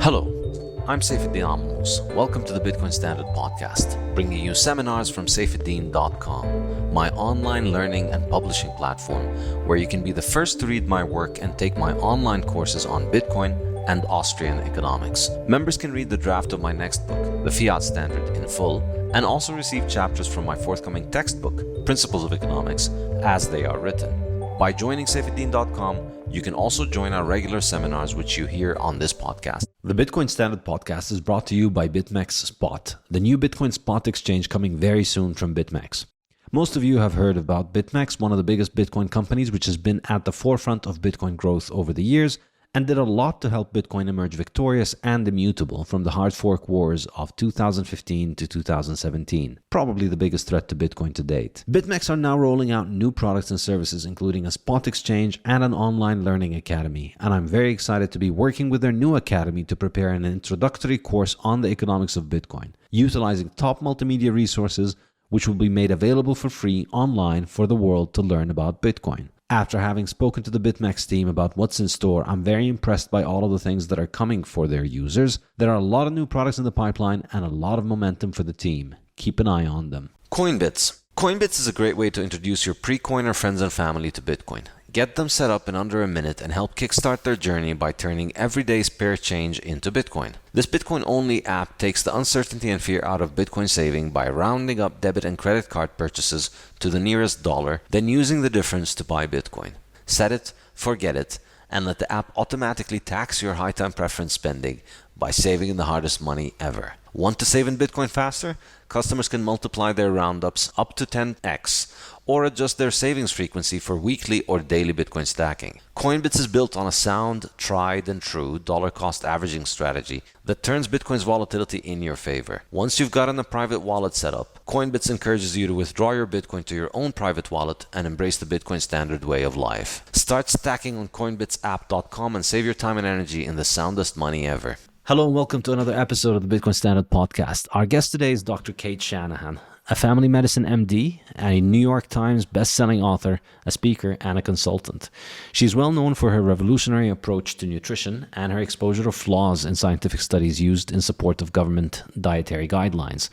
Hello, I'm Saifedean. Welcome to the Bitcoin Standard Podcast, bringing you seminars from Saifedean.com, my online learning and publishing platform where you can be the first to read my work and take my online courses on Bitcoin and Austrian economics. Members can read the draft of my next book, the Fiat Standard, in full, and also receive chapters from my forthcoming textbook, Principles of Economics, as they are written. By joining Saifedean.com, you can also join our regular seminars which you hear on this podcast. The Bitcoin Standard Podcast is brought to you by BitMEX Spot, the new Bitcoin spot exchange coming very soon from BitMEX. Most of you have heard about BitMEX, one of the biggest Bitcoin companies which has been at the forefront of Bitcoin growth over the years and did a lot to help Bitcoin emerge victorious and immutable from the hard fork wars of 2015 to 2017. Probably the biggest threat to Bitcoin to date. BitMEX are now rolling out new products and services, including a spot exchange and an online learning academy. And I'm very excited to be working with their new academy to prepare an introductory course on the economics of Bitcoin, utilizing top multimedia resources which will be made available for free online for the world to learn about Bitcoin. After having spoken to the BitMEX team about what's in store, I'm very impressed by all of the things that are coming for their users. There are a lot of new products in the pipeline and a lot of momentum for the team. Keep an eye on them. Coinbits. Coinbits is a great way to introduce your pre-coiner friends and family to Bitcoin. Get them set up in under a minute and help kickstart their journey by turning everyday spare change into Bitcoin. This Bitcoin-only app takes the uncertainty and fear out of Bitcoin saving by rounding up debit and credit card purchases to the nearest dollar, then using the difference to buy Bitcoin. Set it, forget it, and let the app automatically tax your high-time preference spending by saving the hardest money ever. Want to save in Bitcoin faster? Customers can multiply their roundups up to 10x or adjust their savings frequency for weekly or daily Bitcoin stacking. Coinbits is built on a sound, tried and true dollar cost averaging strategy that turns Bitcoin's volatility in your favor. Once you've gotten a private wallet set up, Coinbits encourages you to withdraw your Bitcoin to your own private wallet and embrace the Bitcoin standard way of life. Start stacking on coinbitsapp.com and save your time and energy in the soundest money ever. Hello and welcome to another episode of the Bitcoin Standard Podcast. Our guest today is Dr. Cate Shanahan, a family medicine MD, a New York Times best-selling author, a speaker, and a consultant. She's well known for her revolutionary approach to nutrition and her exposure of flaws in scientific studies used in support of government dietary guidelines.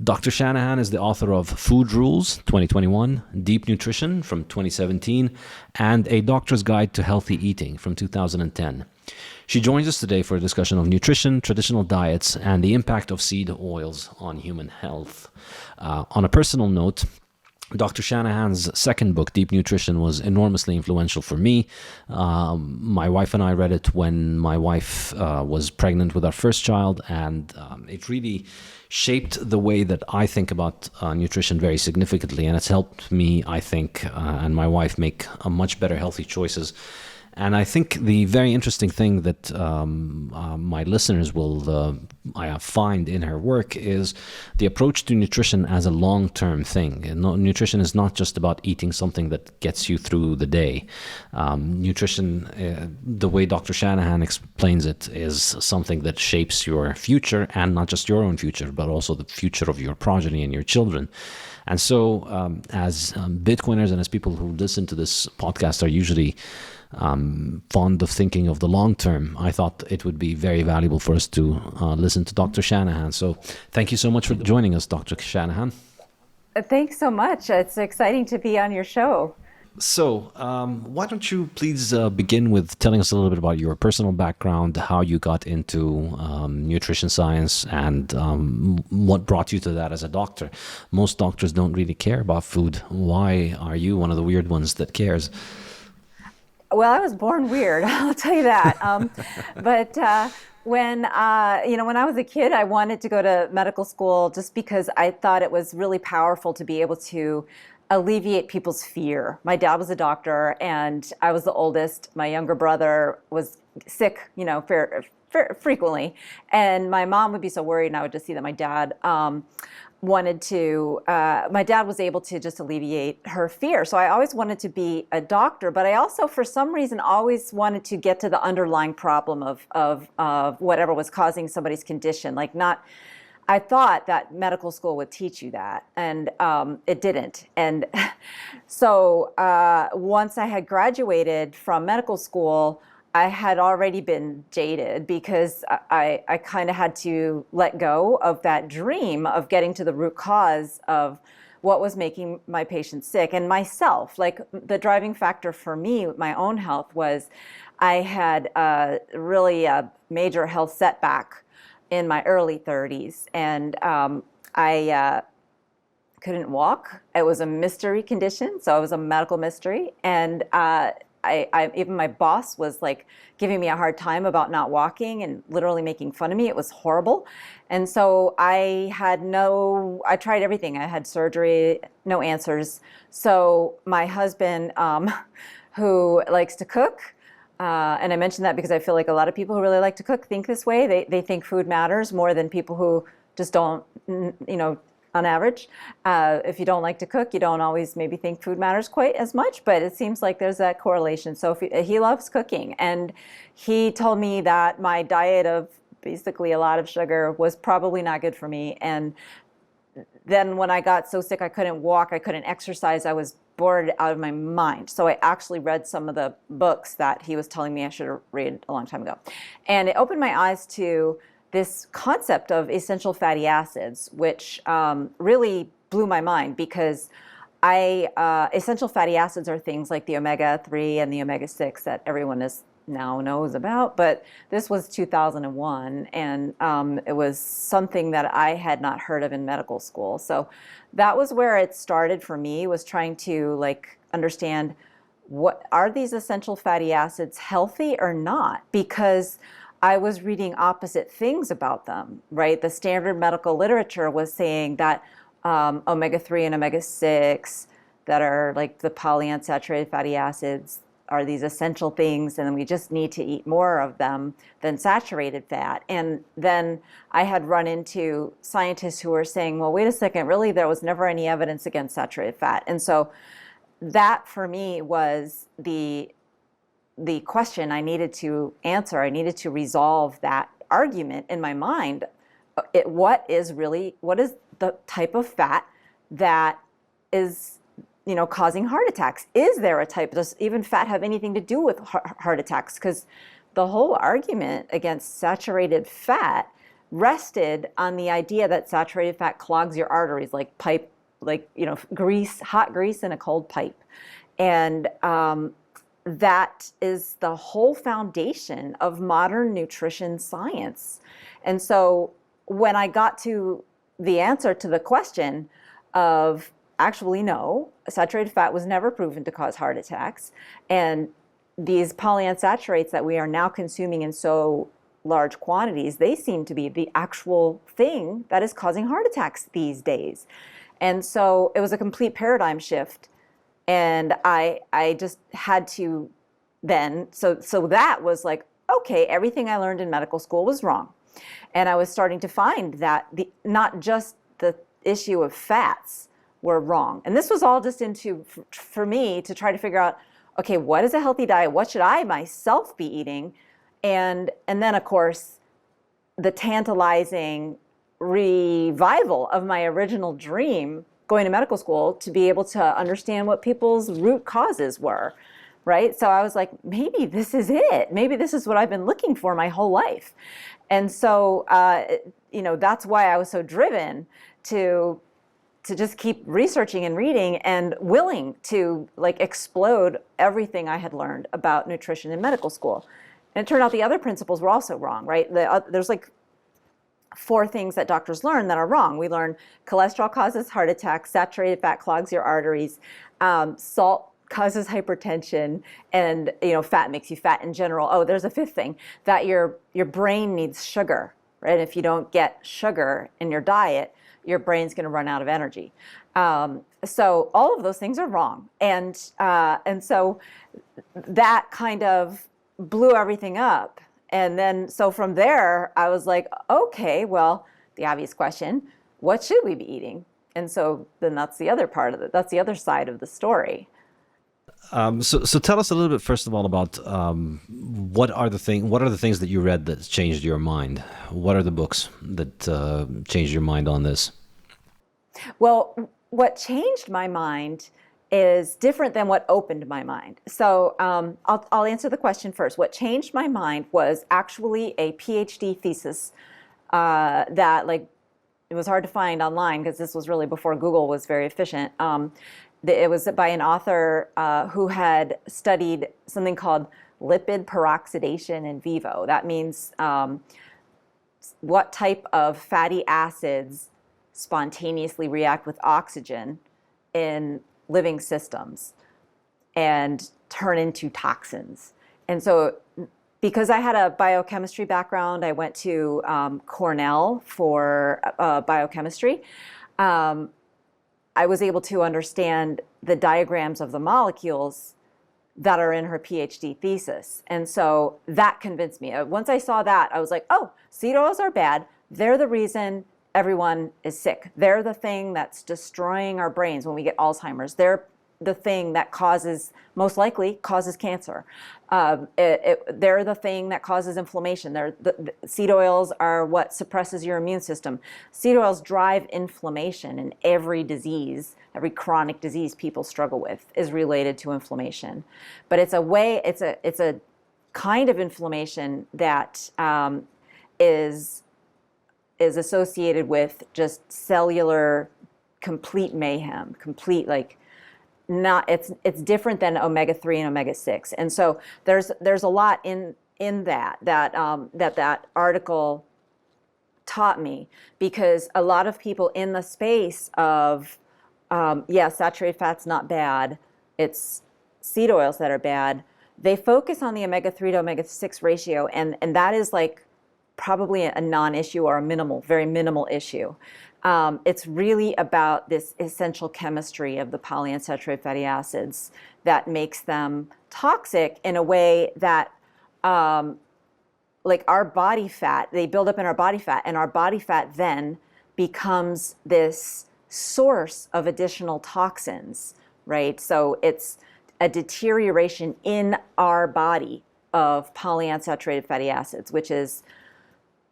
Dr. Shanahan is the author of Food Rules, 2021, Deep Nutrition from 2017, and A Doctor's Guide to Healthy Eating from 2010. She joins us today for a discussion of nutrition, traditional diets, and the impact of seed oils on human health. On a personal note, Dr. Shanahan's second book, Deep Nutrition, was enormously influential for me. My wife and I read it when my wife was pregnant with our first child, and it really shaped the way that I think about nutrition very significantly, and it's helped me, I think, and my wife make a much better healthy choices. And I think the very interesting thing that my listeners will find in her work is the approach to nutrition as a long-term thing. Nutrition is not just about eating something that gets you through the day. Nutrition, the way Dr. Shanahan explains it, is something that shapes your future, and not just your own future, but also the future of your progeny and your children. And so as Bitcoiners and as people who listen to this podcast are usually fond of thinking of the long term, I thought it would be very valuable for us to listen to Dr. Shanahan. So thank you so much for joining us, Dr. Shanahan. Thanks so much. It's exciting to be on your show. So why don't you please begin with telling us a little bit about your personal background, how you got into nutrition science, and what brought you to that as a doctor. Most doctors don't really care about food. Why are you one of the weird ones that cares? Well, I was born weird, I'll tell you that. But when I was a kid, I wanted to go to medical school just because I thought it was really powerful to be able to alleviate people's fear. My dad was a doctor, and I was the oldest. My younger brother was sick, frequently, and my mom would be so worried, and I would just see that my dad my dad was able to just alleviate her fear. So I always wanted to be a doctor, but I also, for some reason, always wanted to get to the underlying problem of whatever was causing somebody's condition. I thought that medical school would teach you that, and it didn't. And so once I had graduated from medical school, I had already been jaded because I kind of had to let go of that dream of getting to the root cause of what was making my patients sick and myself. Like the driving factor for me, my own health, was I had really a major health setback in my early 30s, and I couldn't walk. It was a mystery condition, so it was a medical mystery, and I even my boss was like giving me a hard time about not walking and literally making fun of me. It was horrible. And so I tried everything. I had surgery, no answers. So my husband, who likes to cook, and I mention that because I feel like a lot of people who really like to cook think this way. They think food matters more than people who just don't, on average. If you don't like to cook, you don't always maybe think food matters quite as much, but it seems like there's that correlation. So he loves cooking, and he told me that my diet of basically a lot of sugar was probably not good for me. And then when I got so sick I couldn't walk, I couldn't exercise, I was bored out of my mind. So I actually read some of the books that he was telling me I should read a long time ago. And it opened my eyes to this concept of essential fatty acids, which really blew my mind, because essential fatty acids are things like the omega-3 and the omega-6 that everyone now knows about. But this was 2001, and it was something that I had not heard of in medical school. So that was where it started for me, was trying to understand, what are these essential fatty acids, healthy or not? Because I was reading opposite things about them, right? The standard medical literature was saying that omega-3 and omega-6, that are like the polyunsaturated fatty acids, are these essential things, and we just need to eat more of them than saturated fat. And then I had run into scientists who were saying, well, wait a second, really, there was never any evidence against saturated fat. And so that for me was the question I needed to answer. I needed to resolve that argument in my mind. What is the type of fat that is, causing heart attacks? Is there a type? Does even fat have anything to do with heart attacks? Because the whole argument against saturated fat rested on the idea that saturated fat clogs your arteries like grease, hot grease in a cold pipe. And that is the whole foundation of modern nutrition science. And so when I got to the answer to the question of, actually, no, saturated fat was never proven to cause heart attacks, and these polyunsaturates that we are now consuming in so large quantities, they seem to be the actual thing that is causing heart attacks these days. And so it was a complete paradigm shift. And I just had to then, so that was like, okay, everything I learned in medical school was wrong. And I was starting to find that not just the issue of fats were wrong. And this was all just for me to try to figure out, okay, what is a healthy diet? What should I myself be eating? And then, of course, the tantalizing revival of my original dream, going to medical school, to be able to understand what people's root causes were, right? So I was like, maybe this is it. Maybe this is what I've been looking for my whole life. And so, that's why I was so driven to just keep researching and reading, and willing to explode everything I had learned about nutrition in medical school. And it turned out the other principles were also wrong, right? There's 4 things that doctors learn that are wrong. We learn cholesterol causes heart attacks, saturated fat clogs your arteries, salt causes hypertension, and fat makes you fat in general. Oh, there's a 5th thing, that your brain needs sugar, right? If you don't get sugar in your diet, your brain's going to run out of energy. So all of those things are wrong, and so that kind of blew everything up. And then, so from there, I was like, okay, well, the obvious question, what should we be eating? And so then that's the other part of it. That's the other side of the story. So tell us a little bit, first of all, about what are the things that you read that changed your mind? What are the books that changed your mind on this? Well, what changed my mind is different than what opened my mind. So I'll answer the question first. What changed my mind was actually a PhD thesis that, like, it was hard to find online because this was really before Google was very efficient. It was by an author who had studied something called lipid peroxidation in vivo. That means what type of fatty acids spontaneously react with oxygen in living systems and turn into toxins. And so because I had a biochemistry background, I went to Cornell for biochemistry. I was able to understand the diagrams of the molecules that are in her PhD thesis. And so that convinced me. Once I saw that, I was like, oh, seed oils are bad. They're the reason everyone is sick. They're the thing that's destroying our brains when we get Alzheimer's. They're the thing that most likely causes cancer. They're the thing that causes inflammation. The seed oils are what suppresses your immune system. Seed oils drive inflammation, and every disease, every chronic disease people struggle with is related to inflammation. But it's a kind of inflammation that is associated with just cellular complete mayhem, complete, like, it's different than omega-3 and omega-6. And so there's a lot in that article taught me, because a lot of people in the space of saturated fat's not bad, it's seed oils that are bad, they focus on the omega-3 to omega-6 ratio, and that is like probably a non-issue or a very minimal issue. It's really about this essential chemistry of the polyunsaturated fatty acids that makes them toxic in a way that, like our body fat, they build up in our body fat, and our body fat then becomes this source of additional toxins, right? So it's a deterioration in our body of polyunsaturated fatty acids, which is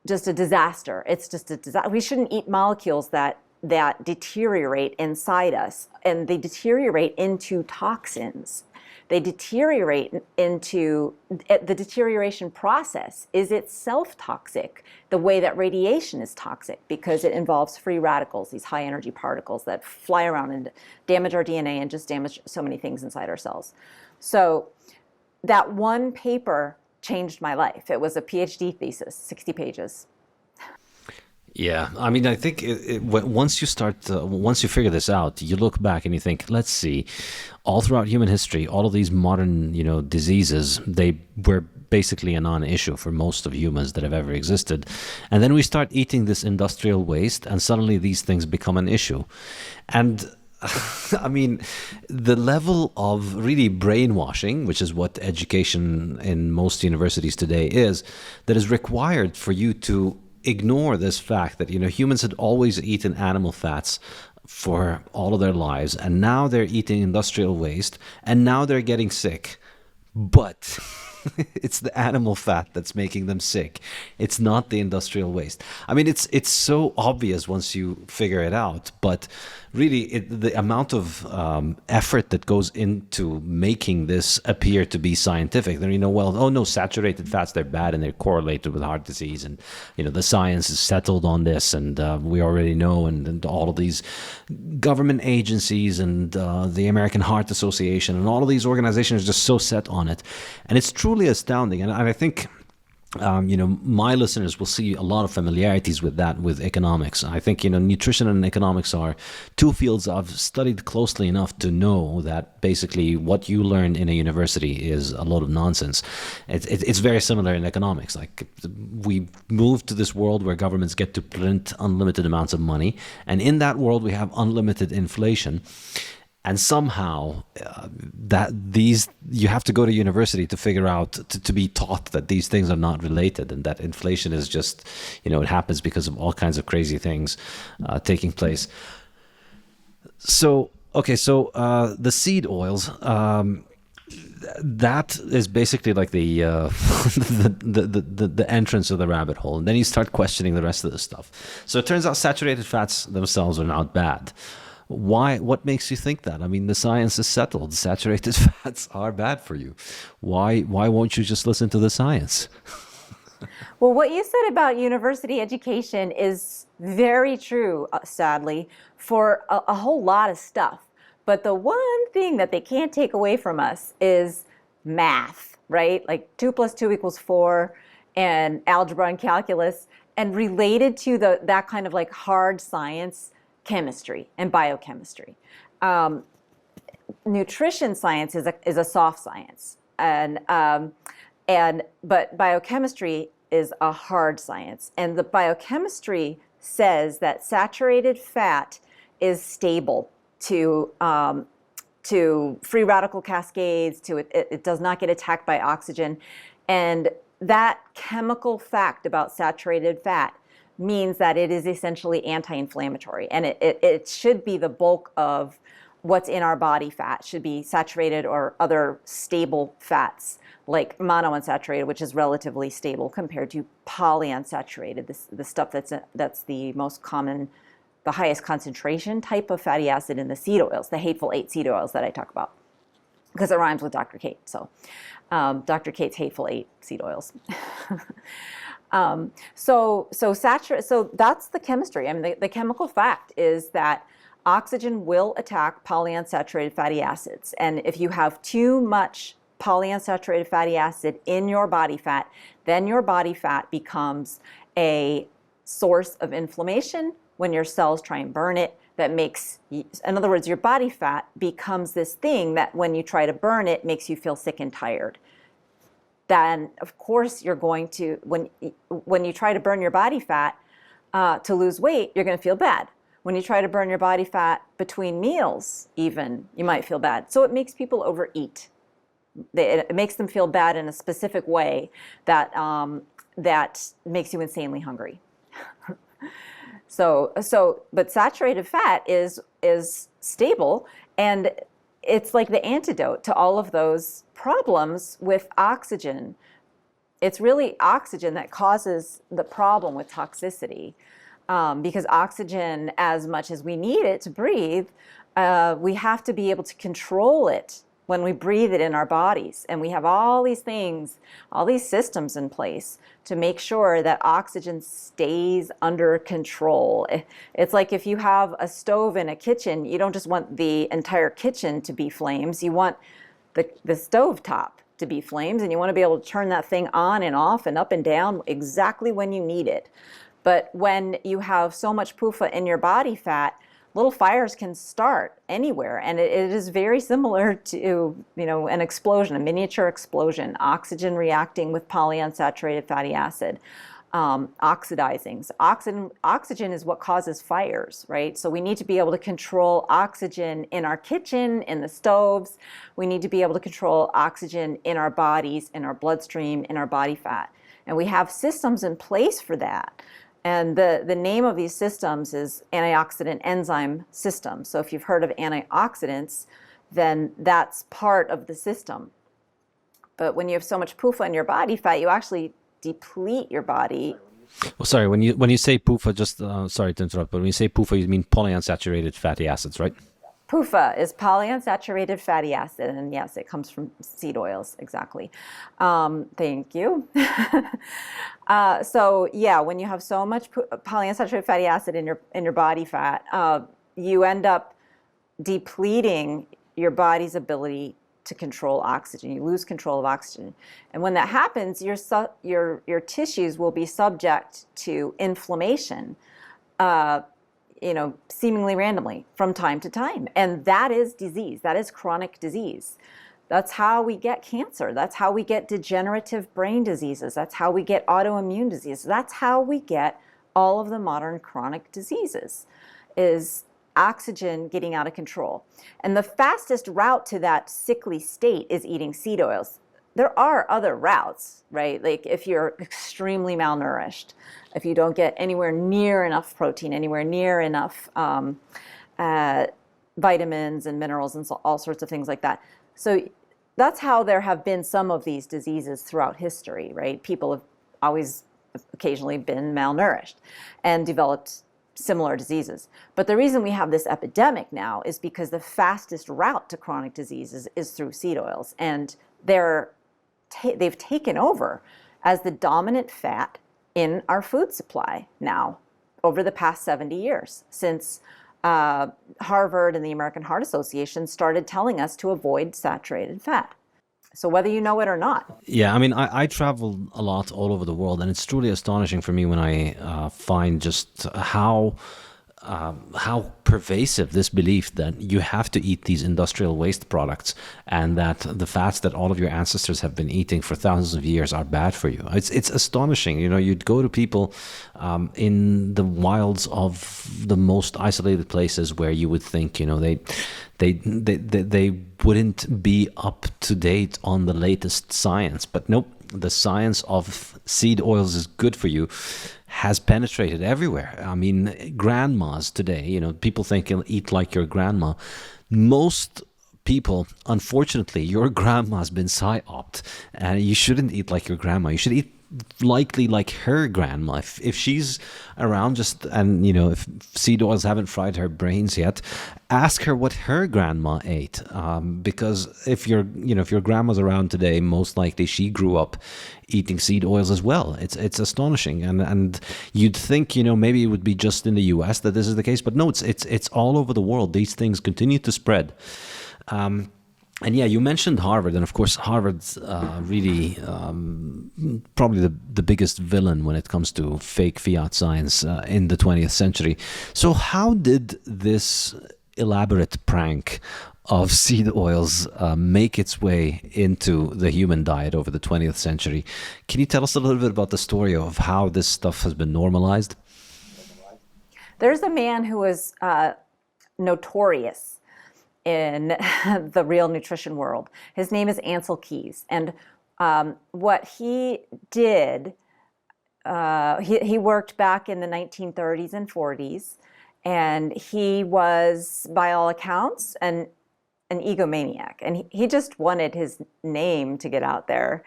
just a disaster. It's just a disaster. We shouldn't eat molecules that deteriorate inside us, and they deteriorate into toxins. They deteriorate into, the deterioration process is itself toxic, the way that radiation is toxic, because it involves free radicals, these high energy particles that fly around and damage our DNA and just damage so many things inside our cells. So that one paper changed my life. It was a PhD thesis, 60 pages. Yeah, I mean, I think once you figure this out, you look back and you think, let's see, all throughout human history, all of these modern, diseases, they were basically a non-issue for most of humans that have ever existed. And then we start eating this industrial waste, and suddenly these things become an issue. And I mean, the level of really brainwashing, which is what education in most universities today is, that is required for you to ignore this fact that, humans had always eaten animal fats for all of their lives, and now they're eating industrial waste, and now they're getting sick. But it's the animal fat that's making them sick. It's not the industrial waste. I mean, it's so obvious once you figure it out, but really the amount of effort that goes into making this appear to be scientific. Then saturated fats, they're bad and they're correlated with heart disease, and the science is settled on this, and we already know, and all of these government agencies and the American Heart Association and all of these organizations are just so set on it, and it's truly astounding. And I think my listeners will see a lot of familiarities with that, with economics. I think, nutrition and economics are two fields I've studied closely enough to know that basically what you learn in a university is a lot of nonsense. It's very similar in economics. Like, we move to this world where governments get to print unlimited amounts of money, and in that world we have unlimited inflation. And somehow you have to go to university to figure out, to be taught that these things are not related, and that inflation is just, it happens because of all kinds of crazy things taking place. So the seed oils, that is basically like the the entrance of the rabbit hole. And then you start questioning the rest of the stuff. So it turns out saturated fats themselves are not bad. Why? What makes you think that? I mean, the science is settled. Saturated fats are bad for you. Why won't you just listen to the science? Well, what you said about university education is very true, sadly, for a whole lot of stuff. But the one thing that they can't take away from us is math, right? Like 2 + 2 = 4 and algebra and calculus, and related to that kind of like hard science, chemistry and biochemistry. Nutrition science is a soft science, but biochemistry is a hard science. And the biochemistry says that saturated fat is stable to free radical cascades, it does not get attacked by oxygen. And that chemical fact about saturated fat means that it is essentially anti-inflammatory. And it should be the bulk of what's in our body fat, should be saturated or other stable fats, like monounsaturated, which is relatively stable compared to polyunsaturated, the stuff that's the most common, the highest concentration type of fatty acid in the seed oils, the hateful 8 seed oils that I talk about, because it rhymes with Dr. Cate. So Dr. Cate's hateful 8 seed oils. So that's the chemistry. I mean, the chemical fact is that oxygen will attack polyunsaturated fatty acids. And if you have too much polyunsaturated fatty acid in your body fat, then your body fat becomes a source of inflammation when your cells try and burn it. That makes, in other words, your body fat becomes this thing that when you try to burn it, makes you feel sick and tired. Then, of course, you're going to, when you try to burn your body fat to lose weight, you're going to feel bad. When you try to burn your body fat between meals, even, you might feel bad. So it makes people overeat. It makes them feel bad in a specific way that makes you insanely hungry. But saturated fat is stable, and it's like the antidote to all of those problems with oxygen. It's really oxygen that causes the problem with toxicity, because oxygen, as much as we need it to breathe, we have to be able to control it when we breathe it in our bodies. And we have all these things, all these systems in place to make sure that oxygen stays under control. It's like if you have a stove in a kitchen, you don't just want the entire kitchen to be flames. You want the stove top to be flames, and you want to be able to turn that thing on and off and up and down exactly when you need it. But when you have so much PUFA in your body fat, little fires can start anywhere, and it is very similar to, an explosion, a miniature explosion, oxygen reacting with polyunsaturated fatty acid, oxidizing. So oxygen is what causes fires, right? So we need to be able to control oxygen in our kitchen, in the stoves. We need to be able to control oxygen in our bodies, in our bloodstream, in our body fat. And we have systems in place for that. And the name of these systems is antioxidant enzyme systems. So if you've heard of antioxidants, then that's part of the system. But when you have so much PUFA in your body fat, you actually deplete your body. Well, sorry, when you say PUFA, just sorry to interrupt, but when you say PUFA, you mean polyunsaturated fatty acids, right? PUFA is polyunsaturated fatty acid, and yes, it comes from seed oils, exactly. Thank you. So yeah, when you have so much polyunsaturated fatty acid in your body fat, you end up depleting your body's ability to control oxygen. You lose control of oxygen, and when that happens, your tissues will be subject to inflammation. Seemingly randomly from time to time. And that is disease. That is chronic disease. That's how we get cancer. That's how we get degenerative brain diseases. That's how we get autoimmune diseases. That's how we get all of the modern chronic diseases, is oxygen getting out of control. And the fastest route to that sickly state is eating seed oils. There are other routes, right? Like if you're extremely malnourished, if you don't get anywhere near enough protein, anywhere near enough vitamins and minerals and all sorts of things like that. So that's how there have been some of these diseases throughout history, right? People have always occasionally been malnourished and developed similar diseases. But the reason we have this epidemic now is because the fastest route to chronic diseases is through seed oils, and they've taken over as the dominant fat in our food supply now over the past 70 years, since Harvard and the American Heart Association started telling us to avoid saturated fat. So whether you know it or not. Yeah, I mean, I travel a lot all over the world, and it's truly astonishing for me when I find just how pervasive this belief that you have to eat these industrial waste products and that the fats that all of your ancestors have been eating for thousands of years are bad for you. It's astonishing. You know, you'd go to people in the wilds of the most isolated places where you would think, you know, they wouldn't be up to date on the latest science. But nope, the science of seed oils is good for you has penetrated everywhere. I mean, grandmas today, you know, people think you'll eat like your grandma. Most people, unfortunately, your grandma's been psyoped, and you shouldn't eat like your grandma. You should eat likely like her grandma. If she's around, and you know, if seed oils haven't fried her brains yet, ask her what her grandma ate, because if your grandma's around today, most likely she grew up eating seed oils as well. It's astonishing, and you'd think, you know, maybe it would be just in the US that this is the case, but no, it's all over the world. These things continue to spread. And yeah, you mentioned Harvard, and of course, Harvard's really probably the biggest villain when it comes to fake Fiat science in the 20th century. So how did this elaborate prank of seed oils make its way into the human diet over the 20th century? Can you tell us a little bit about the story of how this stuff has been normalized? There's a man who was notorious in the real nutrition world. His name is Ancel Keys. And what he did, he worked back in the 1930s and 40s, and he was, by all accounts, an egomaniac. And he just wanted his name to get out there.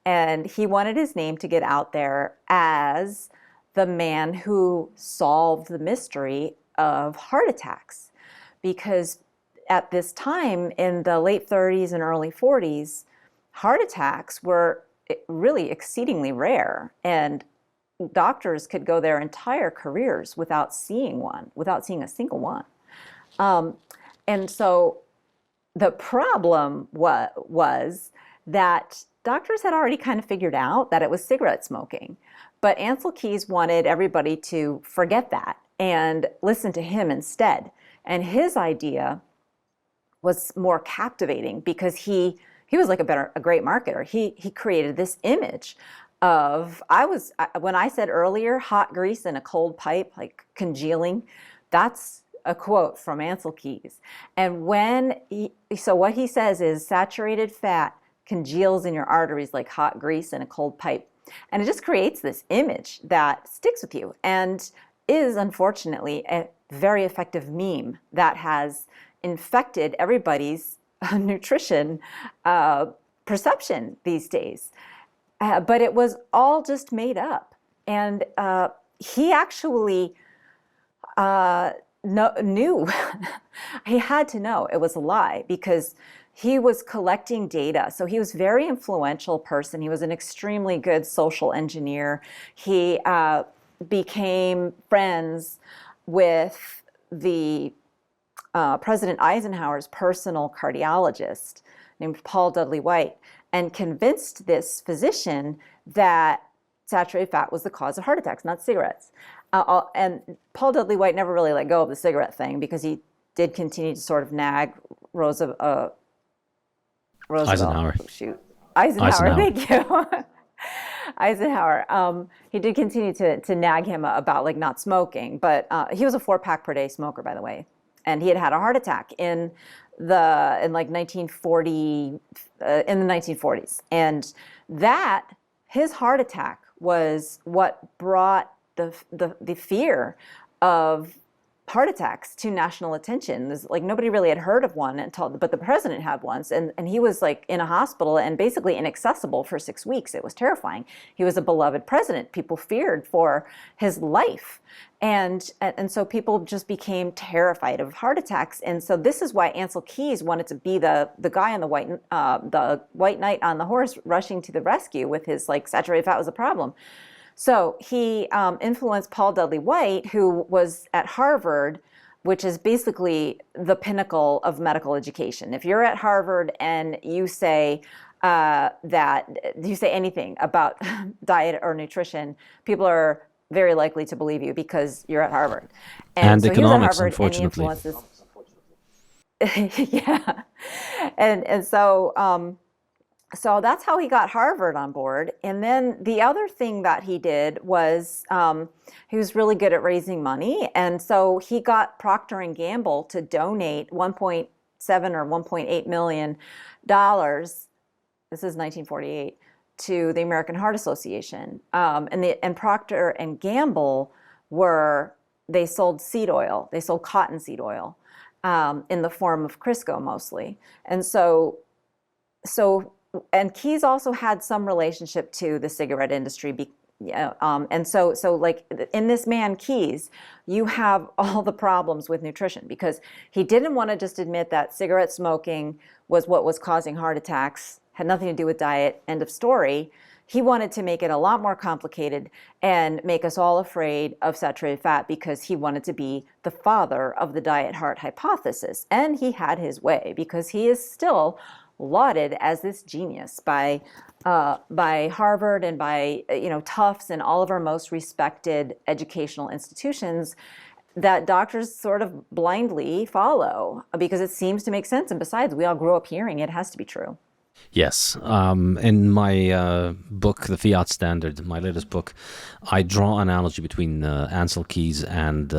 And he wanted his name to get out there as the man who solved the mystery of heart attacks. Because at this time, in the late 30s and early 40s, heart attacks were really exceedingly rare, and doctors could go their entire careers without seeing a single one. And so the problem was that doctors had already kind of figured out that it was cigarette smoking, but Ancel Keys wanted everybody to forget that and listen to him instead. And his idea was more captivating because he was like a great marketer. He created this image of, when I said earlier, hot grease in a cold pipe, like congealing, that's a quote from Ancel Keys. And so what he says is saturated fat congeals in your arteries like hot grease in a cold pipe. And it just creates this image that sticks with you and is unfortunately a very effective meme that has infected everybody's nutrition perception these days. But it was all just made up. And he actually knew, he had to know it was a lie because he was collecting data. So he was a very influential person. He was an extremely good social engineer. He became friends with the President Eisenhower's personal cardiologist named Paul Dudley White, and convinced this physician that saturated fat was the cause of heart attacks, not cigarettes. And Paul Dudley White never really let go of the cigarette thing because he did continue to sort of nag Roosevelt. Eisenhower. Eisenhower. Thank you. Eisenhower. He did continue to nag him about like not smoking, but he was a 4-pack per day smoker, by the way. And he had a heart attack in the 1940s, and that his heart attack was what brought the fear of heart attacks to national attention. There's, like, nobody really had heard of one but the president had once, and he was like in a hospital and basically inaccessible for 6 weeks. It was terrifying. He was a beloved president. People feared for his life. And so people just became terrified of heart attacks. And so this is why Ancel Keys wanted to be the guy on the white knight on the horse rushing to the rescue with his, like, saturated fat was a problem. So he influenced Paul Dudley White, who was at Harvard, which is basically the pinnacle of medical education. If you're at Harvard and you say anything about diet or nutrition, people are very likely to believe you because you're at Harvard. And so economics, he was at Harvard, unfortunately. And he influences. Yeah. And so that's how he got Harvard on board. And then the other thing that he did was he was really good at raising money. And so he got Procter & Gamble to donate $1.7 or $1.8 million. This is 1948. To the American Heart Association. And Procter and Gamble they sold seed oil. They sold cottonseed oil in the form of Crisco mostly. And Keys also had some relationship to the cigarette industry. And so like in this man Keys, you have all the problems with nutrition, because he didn't want to just admit that cigarette smoking was what was causing heart attacks, had nothing to do with diet, end of story. He wanted to make it a lot more complicated and make us all afraid of saturated fat, because he wanted to be the father of the diet heart hypothesis. And he had his way, because he is still lauded as this genius by Harvard and by Tufts and all of our most respected educational institutions that doctors sort of blindly follow because it seems to make sense. And besides, we all grew up hearing it has to be true. Yes. In my book, The Fiat Standard, my latest book, I draw an analogy between Ancel Keys and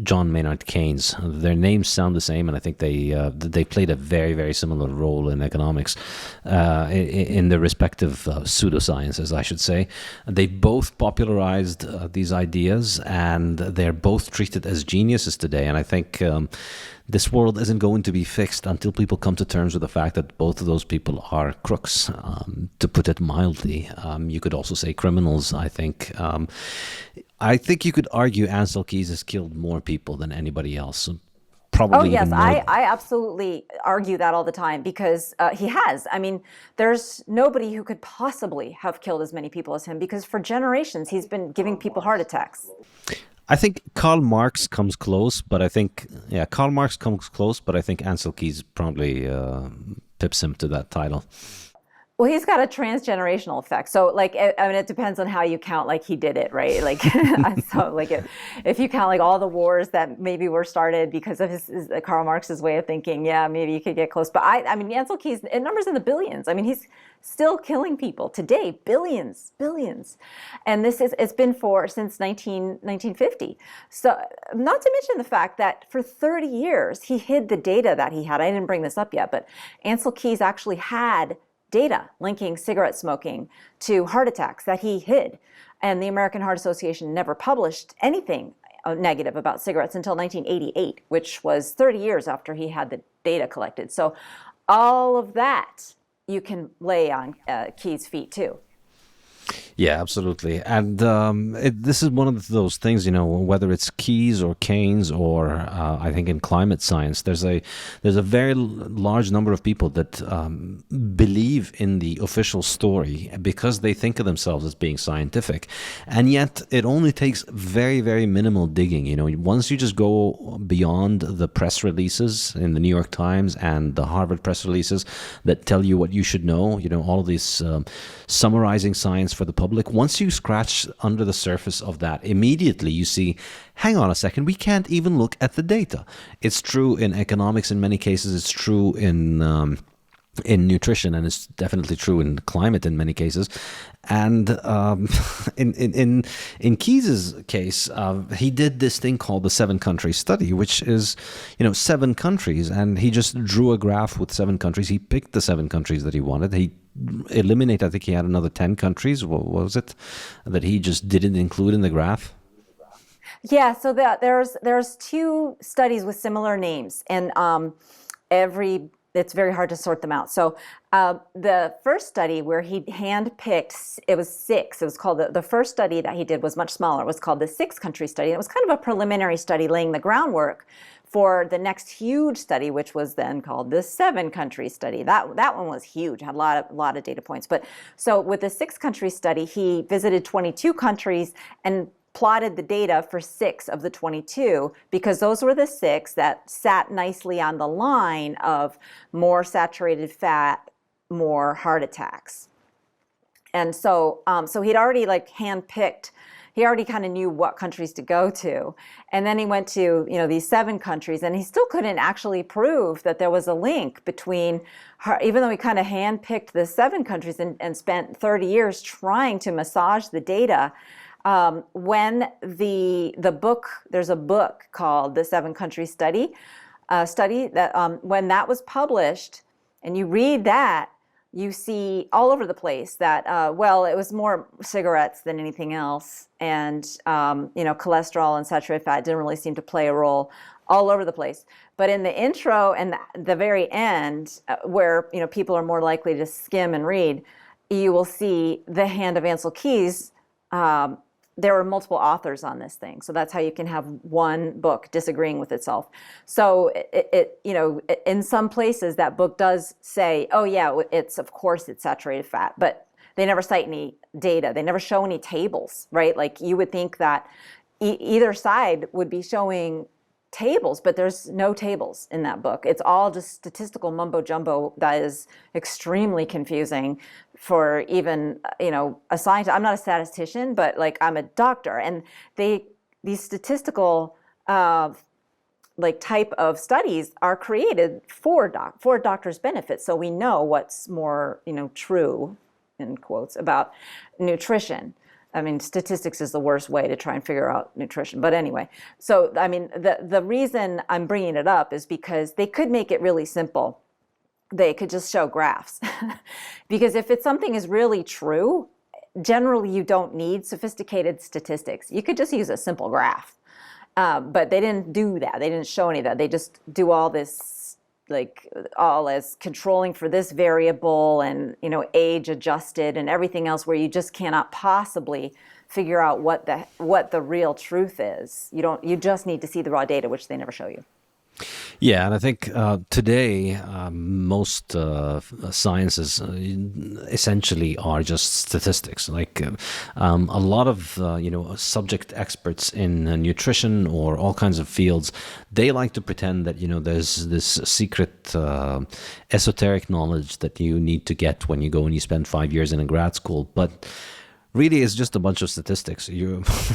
John Maynard Keynes. Their names sound the same, and I think they played a very, very similar role in economics, in their respective pseudosciences, I should say. They both popularized these ideas, and they're both treated as geniuses today. And I think this world isn't going to be fixed until people come to terms with the fact that both of those people are crooks, to put it mildly. You could also say criminals, I think. I think you could argue Ancel Keys has killed more people than anybody else. Probably. Oh, yes, I absolutely argue that all the time, because he has. I mean, there's nobody who could possibly have killed as many people as him, because for generations he's been giving people heart attacks. I think Karl Marx comes close, but I think Ancel Keys probably pips him to that title. Well, he's got a transgenerational effect. So, like, I mean, it depends on how you count, like, he did it, right? Like, so, like, if you count, like, all the wars that maybe were started because of Karl Marx's way of thinking, yeah, maybe you could get close. But I mean, Ancel Keys, it numbers in the billions. I mean, he's still killing people today, billions. And it's been since 1950. So, not to mention the fact that for 30 years, he hid the data that he had. I didn't bring this up yet, but Ancel Keys actually had data linking cigarette smoking to heart attacks that he hid. And the American Heart Association never published anything negative about cigarettes until 1988, which was 30 years after he had the data collected. So all of that you can lay on Keys' feet too. Yeah, absolutely. And this is one of those things, whether it's Keys or Keynes or I think in climate science, there's a very large number of people that believe in the official story because they think of themselves as being scientific. And yet it only takes very, very minimal digging. Once you just go beyond the press releases in the New York Times and the Harvard press releases that tell you what you should know, all of these summarizing science for the public. Once you scratch under the surface of that, immediately you see, hang on a second, we can't even look at the data. It's true in economics in many cases. It's true in nutrition, and it's definitely true in climate in many cases. And in Keys's case, he did this thing called the 7-country study, which is 7 countries, and he just drew a graph with 7 countries. He picked the 7 countries that he wanted. He eliminated, I think he had another 10 countries. What was it that he just didn't include in the graph? Yeah, so there's two studies with similar names, and it's very hard to sort them out. So the first study where he handpicked, it was six. It was called the first study that he did was much smaller. It was called the 6-country study. It was kind of a preliminary study laying the groundwork for the next huge study, which was then called the 7-country study. That one was huge, had a lot of data points. But so with the 6-country study, he visited 22 countries and plotted the data for 6 of the 22, because those were the 6 that sat nicely on the line of more saturated fat, more heart attacks. And so he'd already handpicked. He already kind of knew what countries to go to. And then he went to, these 7 countries, and he still couldn't actually prove that there was a link between her, even though he kind of handpicked the 7 countries and spent 30 years trying to massage the data. When the book, there's a book called The 7-Country Study that when that was published, and you read that, you see all over the place that, it was more cigarettes than anything else. And, cholesterol and saturated fat didn't really seem to play a role all over the place. But in the intro and the very end, where, people are more likely to skim and read, you will see the hand of Ancel Keys. There were multiple authors on this thing. So that's how you can have one book disagreeing with itself. So in some places that book does say, oh yeah, of course it's saturated fat, but they never cite any data. They never show any tables, right? Like you would think that either side would be showing tables, but there's no tables in that book. It's all just statistical mumbo jumbo that is extremely confusing for even, a scientist. I'm not a statistician, but I'm a doctor, and these statistical type of studies are created for doctors' benefit. So we know what's more, true, in quotes, about nutrition. I mean, statistics is the worst way to try and figure out nutrition. But anyway, so, I mean, the reason I'm bringing it up is because they could make it really simple. They could just show graphs. Because if something is really true, generally you don't need sophisticated statistics. You could just use a simple graph. But they didn't do that. They didn't show any of that. They just do all this, all as controlling for this variable and, age adjusted and everything else, where you just cannot possibly figure out what the real truth is. You just need to see the raw data, which they never show you. Yeah, and I think today most sciences essentially are just statistics. A lot of subject experts in nutrition or all kinds of fields, they like to pretend that there's this secret esoteric knowledge that you need to get when you go and you spend 5 years in a grad school, but really it's just a bunch of statistics.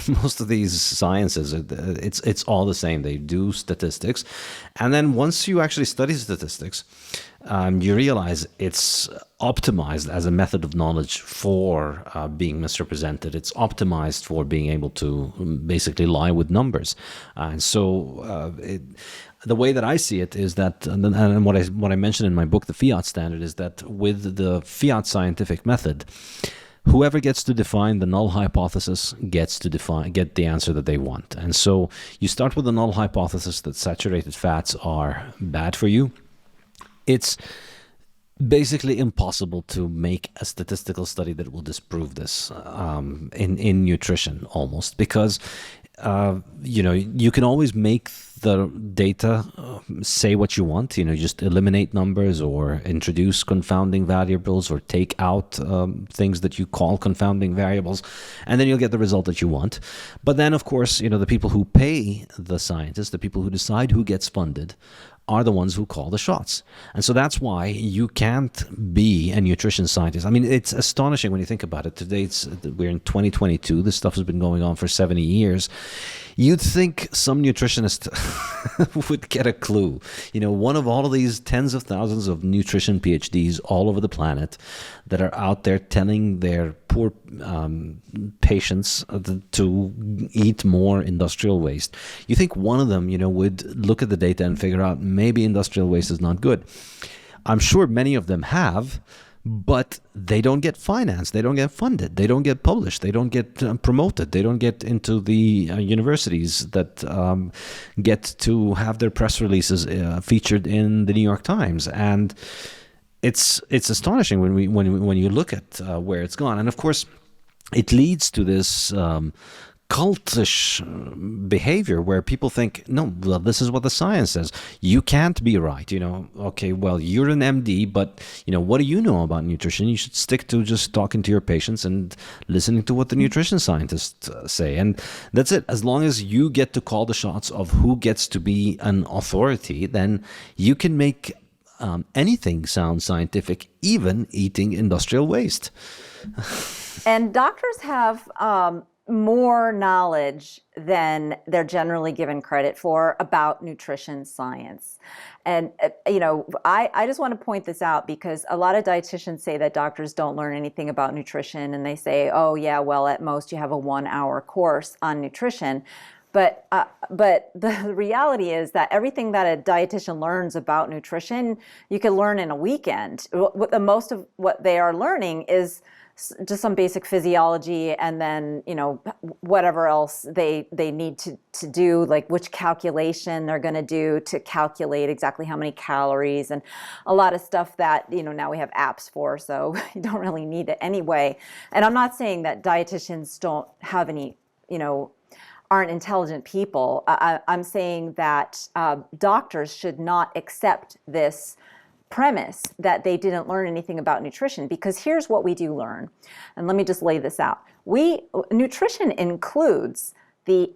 Most of these sciences, it's all the same. They do statistics, and then once you actually study statistics, you realize it's optimized as a method of knowledge for being misrepresented. It's optimized for being able to basically lie with numbers, and so the way that I see it is that, and what I mentioned in my book, The Fiat Standard, is that with the Fiat scientific method, whoever gets to define the null hypothesis gets to get the answer that they want. And so you start with the null hypothesis that saturated fats are bad for you. It's basically impossible to make a statistical study that will disprove this in nutrition, almost, because you can always make the data say what you want. Just eliminate numbers or introduce confounding variables or take out things that you call confounding variables, and then you'll get the result that you want. But then, of course, the people who pay the scientists, the people who decide who gets funded, are the ones who call the shots. And so that's why you can't be a nutrition scientist. I mean, it's astonishing when you think about it. Today, we're in 2022. This stuff has been going on for 70 years. You'd think some nutritionist would get a clue. One of all of these tens of thousands of nutrition PhDs all over the planet that are out there telling their poor patients to eat more industrial waste. You think one of them, would look at the data and figure out maybe industrial waste is not good. I'm sure many of them have, but they don't get financed, they don't get funded, they don't get published, they don't get promoted, they don't get into the universities that get to have their press releases featured in the New York Times. And it's astonishing when you look at where it's gone. And of course, it leads to this cultish behavior where people think, no, well, this is what the science says. You can't be right. Okay, well, you're an MD, but, what do you know about nutrition? You should stick to just talking to your patients and listening to what the nutrition scientists say. And that's it. As long as you get to call the shots of who gets to be an authority, then you can make anything sound scientific, even eating industrial waste. And doctors have more knowledge than they're generally given credit for about nutrition science. And, I just want to point this out because a lot of dietitians say that doctors don't learn anything about nutrition. And they say, oh, yeah, well, at most you have a 1-hour course on nutrition. But the reality is that everything that a dietitian learns about nutrition, you can learn in a weekend. Most of what they are learning is just some basic physiology, and then whatever else they need to do, like which calculation they're going to do to calculate exactly how many calories, and a lot of stuff that now we have apps for, so you don't really need it anyway. And I'm not saying that dietitians don't have any aren't intelligent people. I'm saying that doctors should not accept this premise that they didn't learn anything about nutrition, because here's what we do learn. And let me just lay this out. Nutrition includes the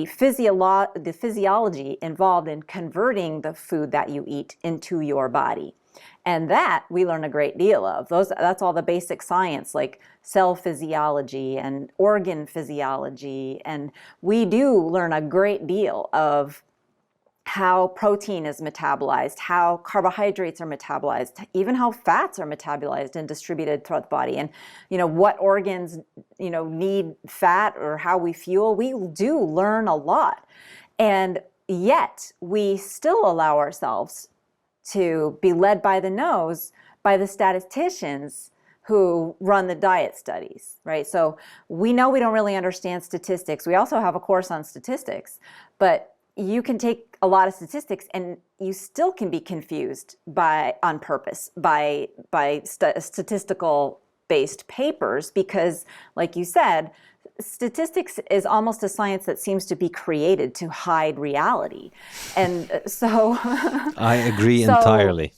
physiology involved in converting the food that you eat into your body. And that we learn a great deal of. That's all the basic science, like cell physiology and organ physiology. And we do learn a great deal of how protein is metabolized, how carbohydrates are metabolized, even how fats are metabolized and distributed throughout the body, and what organs need fat, or how we fuel. We do learn a lot, and yet we still allow ourselves to be led by the nose by the statisticians who run the diet studies, right? So we know we don't really understand statistics. We also have a course on statistics, but you can take a lot of statistics and you still can be confused on purpose by statistical based papers, because like you said, statistics is almost a science that seems to be created to hide reality. And so I agree entirely.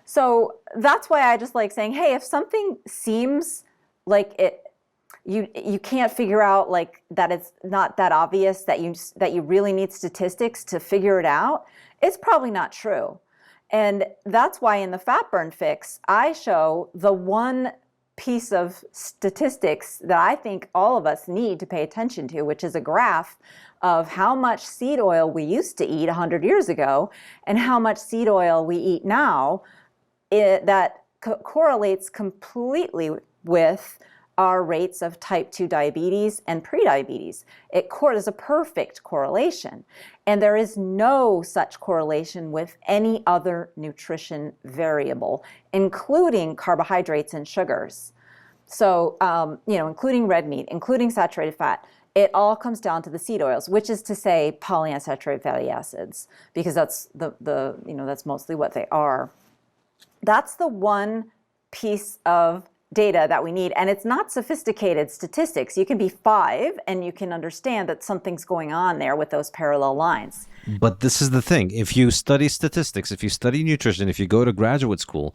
So that's why I just like saying, hey, if something seems like you can't figure out, like, that it's not that obvious that you really need statistics to figure it out, it's probably not true. And that's why in the Fat Burn Fix, I show the one piece of statistics that I think all of us need to pay attention to, which is a graph of how much seed oil we used to eat 100 years ago and how much seed oil we eat now. That correlates completely with our rates of type 2 diabetes and prediabetes. There's a perfect correlation. And there is no such correlation with any other nutrition variable, including carbohydrates and sugars. So, including red meat, including saturated fat. It all comes down to the seed oils, which is to say polyunsaturated fatty acids, because that's that's mostly what they are. That's the one piece of data that we need. And it's not sophisticated statistics. You can be 5 and you can understand that something's going on there with those parallel lines. But this is the thing. If you study statistics, if you study nutrition, if you go to graduate school,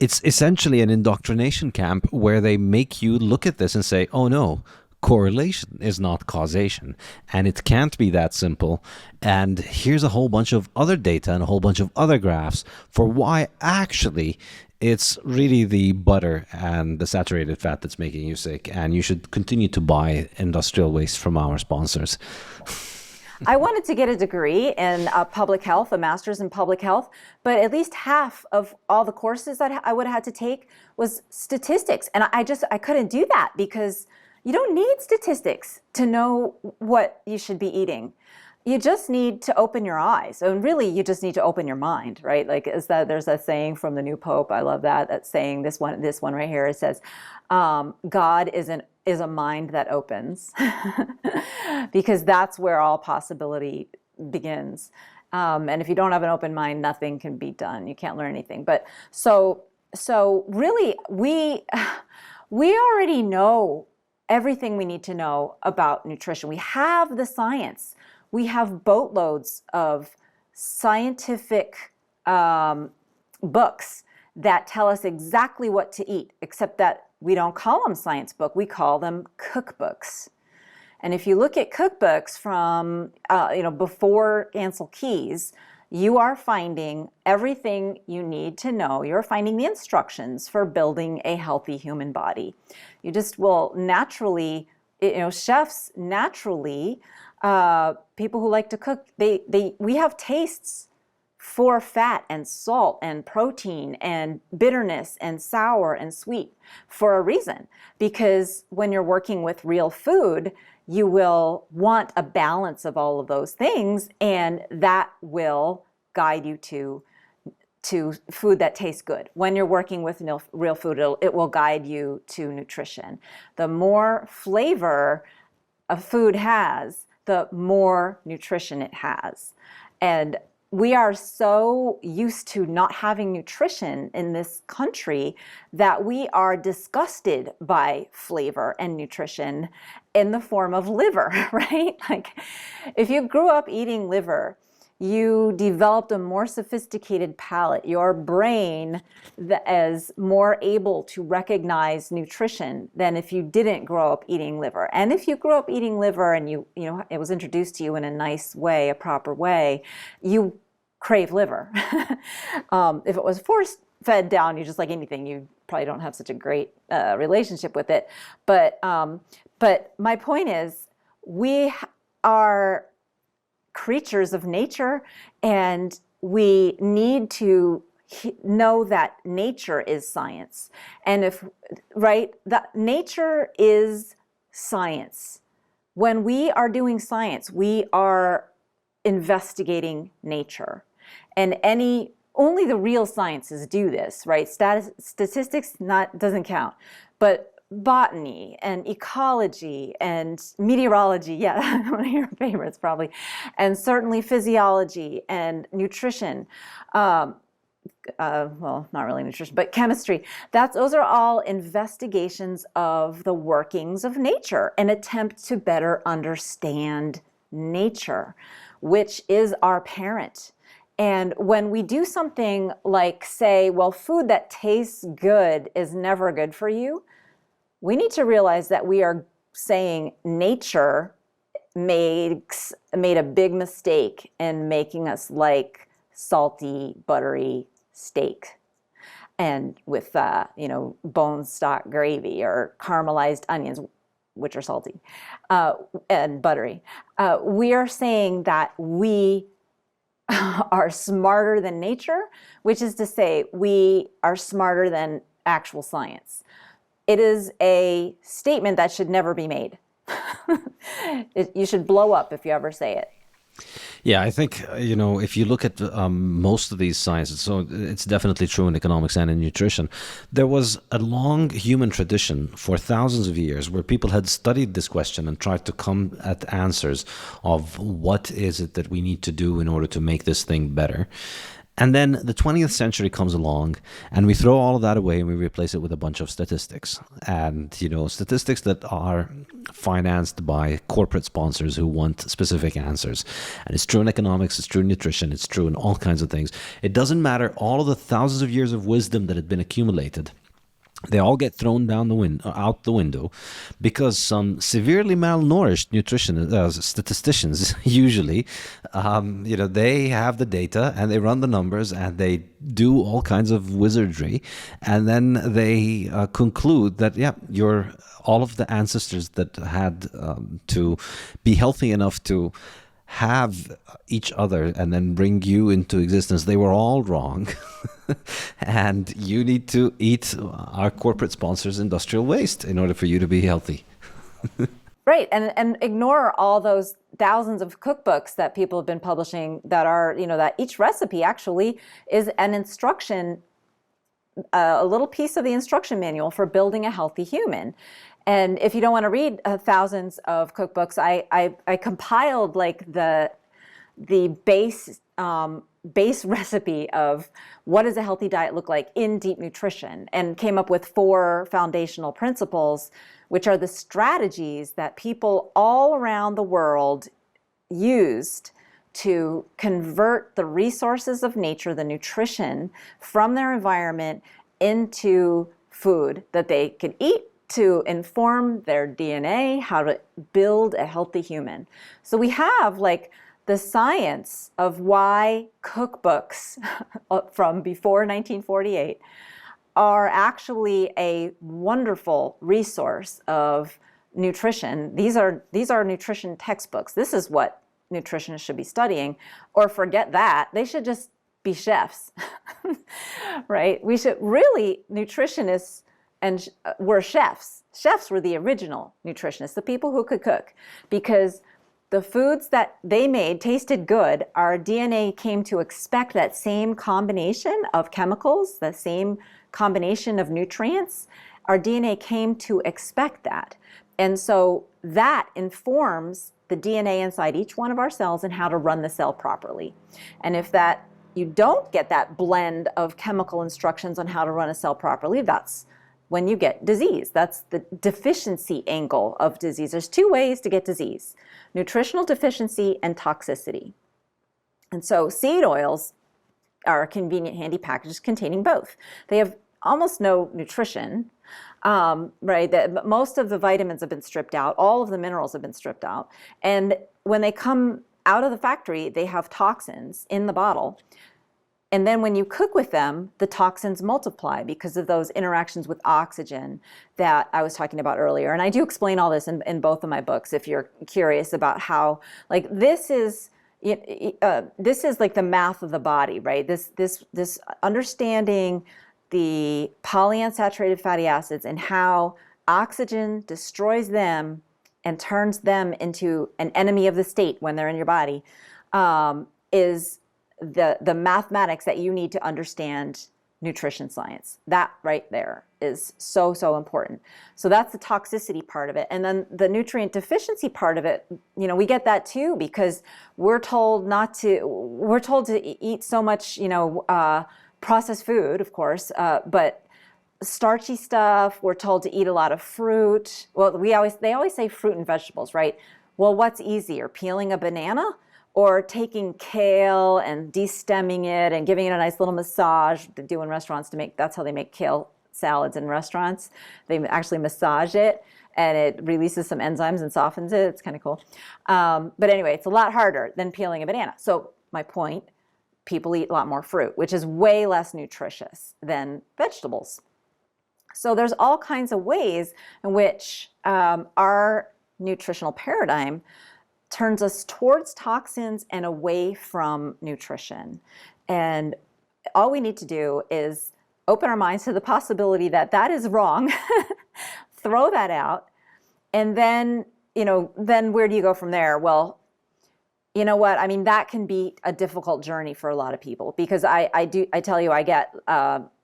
it's essentially an indoctrination camp where they make you look at this and say, oh no, correlation is not causation, and it can't be that simple. And here's a whole bunch of other data and a whole bunch of other graphs for why actually it's really the butter and the saturated fat that's making you sick, and you should continue to buy industrial waste from our sponsors. I wanted to get a degree in public health, a master's in public health, but at least half of all the courses that I would have had to take was statistics. And I couldn't do that because you don't need statistics to know what you should be eating. you just need to open your eyes. And really, you just need to open your mind, right? Like, there's that saying from the new Pope. I love that saying, this one right here. It says, God is a mind that opens, because that's where all possibility begins. And if you don't have an open mind, nothing can be done. You can't learn anything. But so really, we already know everything we need to know about nutrition. We have the science. We have boatloads of scientific books that tell us exactly what to eat, except that we don't call them science book. We call them cookbooks. And if you look at cookbooks from before Ancel Keys, you are finding everything you need to know. You're finding the instructions for building a healthy human body. You just will naturally, chefs naturally, people who like to cook, we have tastes for fat and salt and protein and bitterness and sour and sweet for a reason. Because when you're working with real food, you will want a balance of all of those things, and that will guide you to food that tastes good. When you're working with real food, it will guide you to nutrition. The more flavor a food has, the more nutrition it has. And we are so used to not having nutrition in this country that we are disgusted by flavor and nutrition in the form of liver, right? Like, if you grew up eating liver, you developed a more sophisticated palate. Your brain is more able to recognize nutrition than if you didn't grow up eating liver. And if you grew up eating liver and it was introduced to you in a nice way, a proper way, you crave liver. If it was force-fed down you just like anything, you probably don't have such a great relationship with it. But my point is, we are creatures of nature, and we need to know that nature is science. And that nature is science. When we are doing science, we are investigating nature. And only the real sciences do this, right? Statistics doesn't count. But botany and ecology and meteorology, yeah, one of your favorites probably, and certainly physiology and nutrition, well, not really nutrition, but chemistry. Those are all investigations of the workings of nature, an attempt to better understand nature, which is our parent. And when we do something like say, well, food that tastes good is never good for you, we need to realize that we are saying nature made a big mistake in making us like salty, buttery steak, and with bone stock gravy or caramelized onions, which are salty and buttery. We are saying that we are smarter than nature, which is to say we are smarter than actual science. It is a statement that should never be made. You should blow up if you ever say it. Yeah, I think, if you look at most of these sciences, so it's definitely true in economics and in nutrition, there was a long human tradition for thousands of years where people had studied this question and tried to come at answers of what is it that we need to do in order to make this thing better. And then the 20th century comes along and we throw all of that away and we replace it with a bunch of statistics. And, statistics that are financed by corporate sponsors who want specific answers. And it's true in economics, it's true in nutrition, it's true in all kinds of things. It doesn't matter all of the thousands of years of wisdom that had been accumulated. They all get thrown out the window because some severely malnourished statisticians usually, they have the data and they run the numbers and they do all kinds of wizardry, and then they conclude that all of the ancestors that had to be healthy enough to have each other and then bring you into existence, they were all wrong. And you need to eat our corporate sponsors' industrial waste in order for you to be healthy. Right, and ignore all those thousands of cookbooks that people have been publishing that are, that each recipe actually is an instruction, a little piece of the instruction manual for building a healthy human. And if you don't want to read thousands of cookbooks, I compiled like the base recipe of what does a healthy diet look like in deep nutrition, and came up with 4 foundational principles, which are the strategies that people all around the world used to convert the resources of nature, the nutrition from their environment, into food that they could eat to inform their DNA, how to build a healthy human. So we have like the science of why cookbooks from before 1948 are actually a wonderful resource of nutrition. These are nutrition textbooks. This is what nutritionists should be studying, or forget that. They should just be chefs, right? We should really, nutritionists were chefs. Chefs were the original nutritionists, the people who could cook, because the foods that they made tasted good. Our DNA came to expect that same combination of chemicals, the same combination of nutrients. Our DNA came to expect that. And so that informs the DNA inside each one of our cells and how to run the cell properly. And if you don't get that blend of chemical instructions on how to run a cell properly, that's when you get disease. That's the deficiency angle of disease. There's 2 ways to get disease: nutritional deficiency and toxicity. And so seed oils are convenient, handy packages containing both. They have almost no nutrition, right? Most of the vitamins have been stripped out. All of the minerals have been stripped out. And when they come out of the factory, they have toxins in the bottle. And then when you cook with them, the toxins multiply because of those interactions with oxygen that I was talking about earlier. And I do explain all this in both of my books if you're curious about how, like, this is like the math of the body, right? This understanding the polyunsaturated fatty acids and how oxygen destroys them and turns them into an enemy of the state when they're in your body, is the mathematics that you need to understand nutrition science. That right there is so, so important. So that's the toxicity part of it. And then the nutrient deficiency part of it, we get that too, because we're told to eat so much, processed food, of course, but starchy stuff. We're told to eat a lot of fruit. Well, they always say fruit and vegetables, right? Well, what's easier, peeling a banana or taking kale and de-stemming it and giving it a nice little massage? They do in restaurants that's how they make kale salads in restaurants. They actually massage it and it releases some enzymes and softens it. It's kind of cool. But anyway, it's a lot harder than peeling a banana. So my point, people eat a lot more fruit, which is way less nutritious than vegetables. So there's all kinds of ways in which our nutritional paradigm turns us towards toxins and away from nutrition. And all we need to do is open our minds to the possibility that that is wrong, throw that out, and then where do you go from there? Well, you know what? I mean, that can be a difficult journey for a lot of people, because I tell you, I get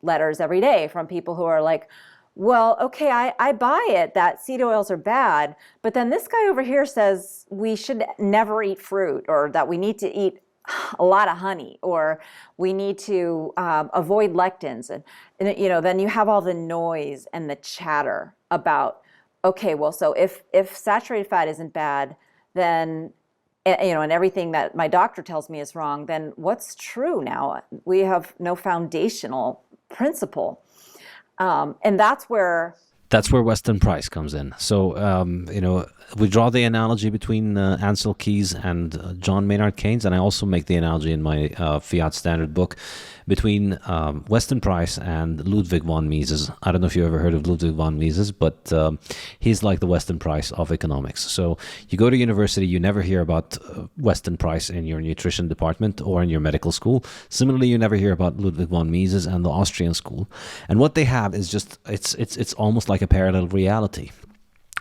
letters every day from people who are like, well, okay, I buy it that seed oils are bad, but then this guy over here says we should never eat fruit, or that we need to eat a lot of honey, or we need to avoid lectins. And then you have all the noise and the chatter about, okay, well, so if saturated fat isn't bad, then and everything that my doctor tells me is wrong, then what's true now? We have no foundational principle. And that's where Weston Price comes in. So, we draw the analogy between Ancel Keys and John Maynard Keynes, and I also make the analogy in my Fiat Standard book between Weston Price and Ludwig von Mises. I don't know if you ever heard of Ludwig von Mises, but he's like the Weston Price of economics. So you go to university, you never hear about Weston Price in your nutrition department or in your medical school. Similarly, you never hear about Ludwig von Mises and the Austrian school. And what they have is just, it's almost like a parallel reality.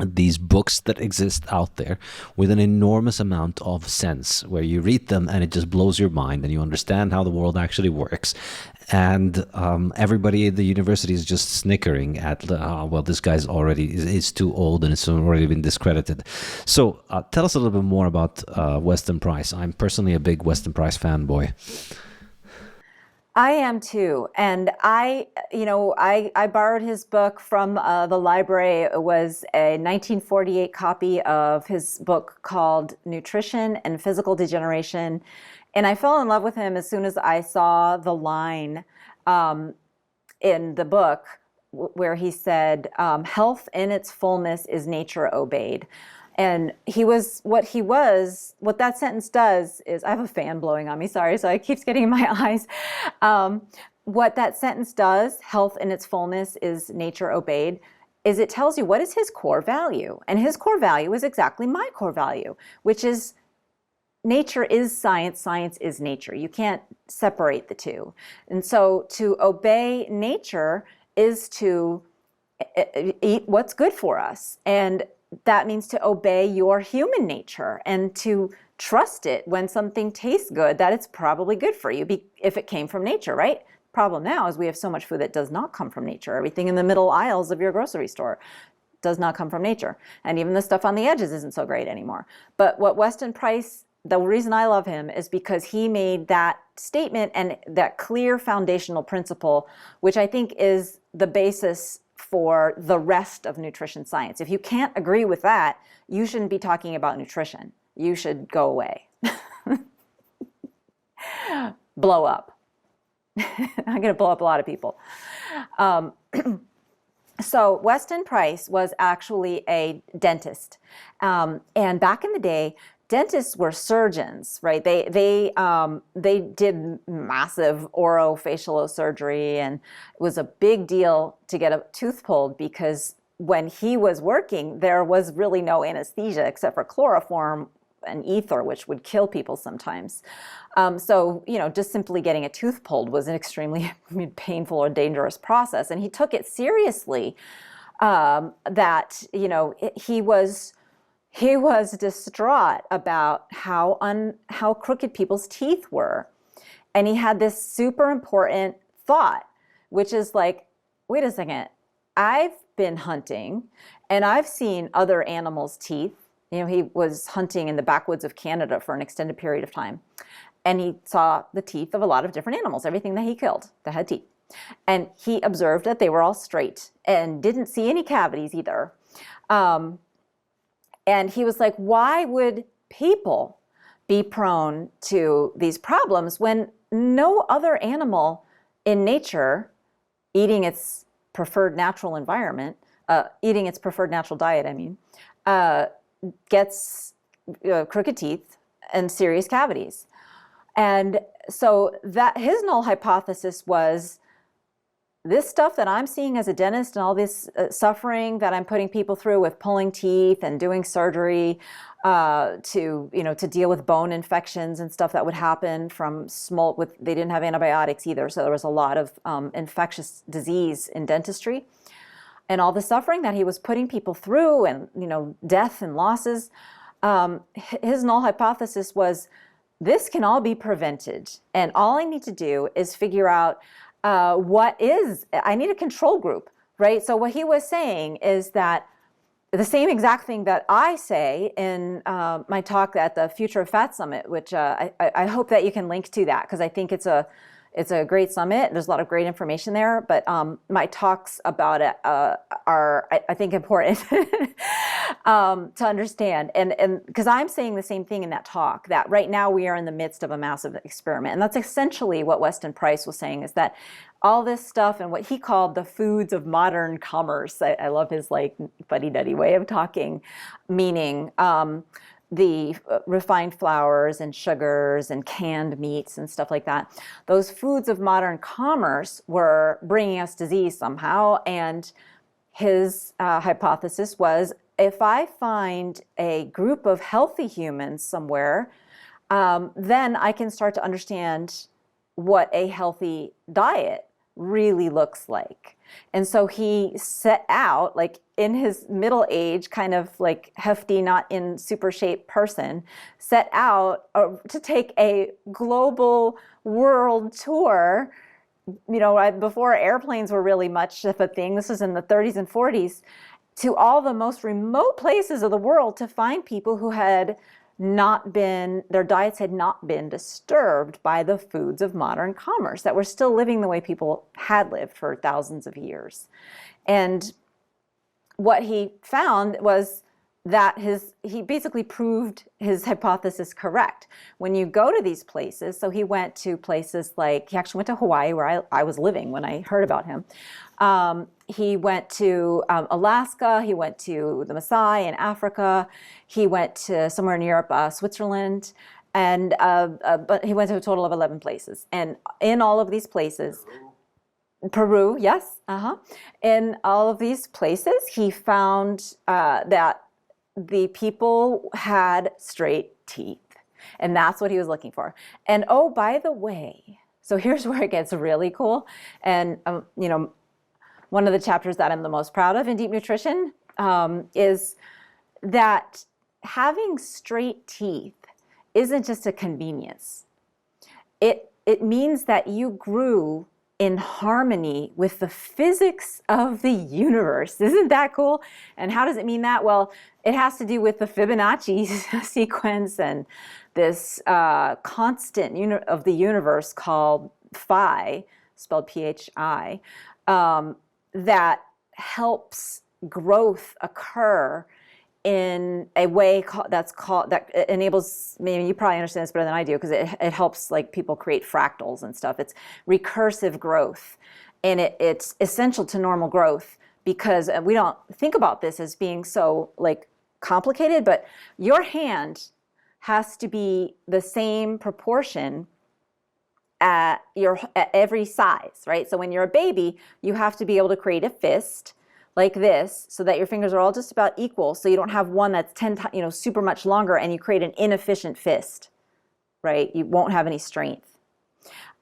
these books that exist out there with an enormous amount of sense, where you read them and it just blows your mind and you understand how the world actually works. And everybody at the university is just snickering at, well, this guy's already is too old and it's already been discredited. So tell us a little bit more about Weston Price. I'm personally a big Weston Price fanboy. I am too. And I borrowed his book from the library. It was a 1948 copy of his book called Nutrition and Physical Degeneration. And I fell in love with him as soon as I saw the line in the book where he said, health in its fullness is nature obeyed. And what that sentence does is, I have a fan blowing on me, sorry, so it keeps getting in my eyes. What that sentence does, health in its fullness is nature obeyed, is it tells you what is his core value. And his core value is exactly my core value, which is nature is science, science is nature. You can't separate the two. And so to obey nature is to eat what's good for us. And that means to obey your human nature and to trust it when something tastes good, that it's probably good for you if it came from nature, right? Problem now is we have so much food that does not come from nature. Everything in the middle aisles of your grocery store does not come from nature. And even the stuff on the edges isn't so great anymore. But what Weston Price, the reason I love him is because he made that statement and that clear foundational principle, which I think is the basis for the rest of nutrition science. If you can't agree with that, you shouldn't be talking about nutrition. You should go away. Blow up. I'm going to blow up a lot of people. So Weston Price was actually a dentist. And back in the day, dentists were surgeons, right? They did massive orofacial surgery, and it was a big deal to get a tooth pulled because when he was working, there was really no anesthesia except for chloroform and ether, which would kill people sometimes. So, just simply getting a tooth pulled was an extremely painful or dangerous process. And he took it seriously that, he was distraught about how crooked people's teeth were. And he had this super important thought, which is like, wait a second, I've been hunting and I've seen other animals' teeth. He was hunting in the backwoods of Canada for an extended period of time. And he saw the teeth of a lot of different animals, everything that he killed that had teeth. And he observed that they were all straight and didn't see any cavities either. And he was like, why would people be prone to these problems when no other animal in nature eating its preferred natural environment, eating its preferred natural diet, gets crooked teeth and serious cavities? And so that his null hypothesis was, this stuff that I'm seeing as a dentist and all this suffering that I'm putting people through with pulling teeth and doing surgery to deal with bone infections and stuff that would happen from they didn't have antibiotics either. So there was a lot of infectious disease in dentistry, and all the suffering that he was putting people through and, death and losses. His null hypothesis was, this can all be prevented. And all I need to do is figure out I need a control group, right? So what he was saying is that the same exact thing that I say in my talk at the Future of Fat Summit, which I hope that you can link to that, because I think it's a great summit. There's a lot of great information there, but my talks about it are, I think, important to understand. And because I'm saying the same thing in that talk, that right now we are in the midst of a massive experiment. And that's essentially what Weston Price was saying, is that all this stuff and what he called the foods of modern commerce, I love his fuddy-duddy way of talking, meaning the refined flours and sugars and canned meats and stuff like that. Those foods of modern commerce were bringing us disease somehow. And his hypothesis was, if I find a group of healthy humans somewhere, then I can start to understand what a healthy diet really looks like. And so he set out, like in his middle age, kind of like hefty, not in super shape person, set out to take a global world tour, before airplanes were really much of a thing. This was in the 30s and 40s, to all the most remote places of the world to find people who had their diets had not been disturbed by the foods of modern commerce, that were still living the way people had lived for thousands of years. And what he found was that he basically proved his hypothesis correct. When you go to these places, so he went to places like, he actually went to Hawaii, where I was living when I heard about him. He went to Alaska, he went to the Maasai in Africa, he went to somewhere in Europe, Switzerland, and but he went to a total of 11 places. And in all of these places, Peru, yes, in all of these places, he found that the people had straight teeth. And that's what he was looking for. And oh, by the way, so here's where it gets really cool. And, one of the chapters that I'm the most proud of in Deep Nutrition is that having straight teeth isn't just a convenience. It means that you grew in harmony with the physics of the universe. Isn't that cool? And how does it mean that? Well, it has to do with the Fibonacci sequence and this constant of the universe called phi, spelled Phi, that helps growth occur in a way that enables, maybe you probably understand this better than I do, because it helps like people create fractals and stuff. It's recursive growth, and it's essential to normal growth, because we don't think about this as being so like complicated, but your hand has to be the same proportion at every size, right? So when you're a baby, you have to be able to create a fist like this, so that your fingers are all just about equal, so you don't have one that's 10 times, super much longer, and you create an inefficient fist, right? You won't have any strength.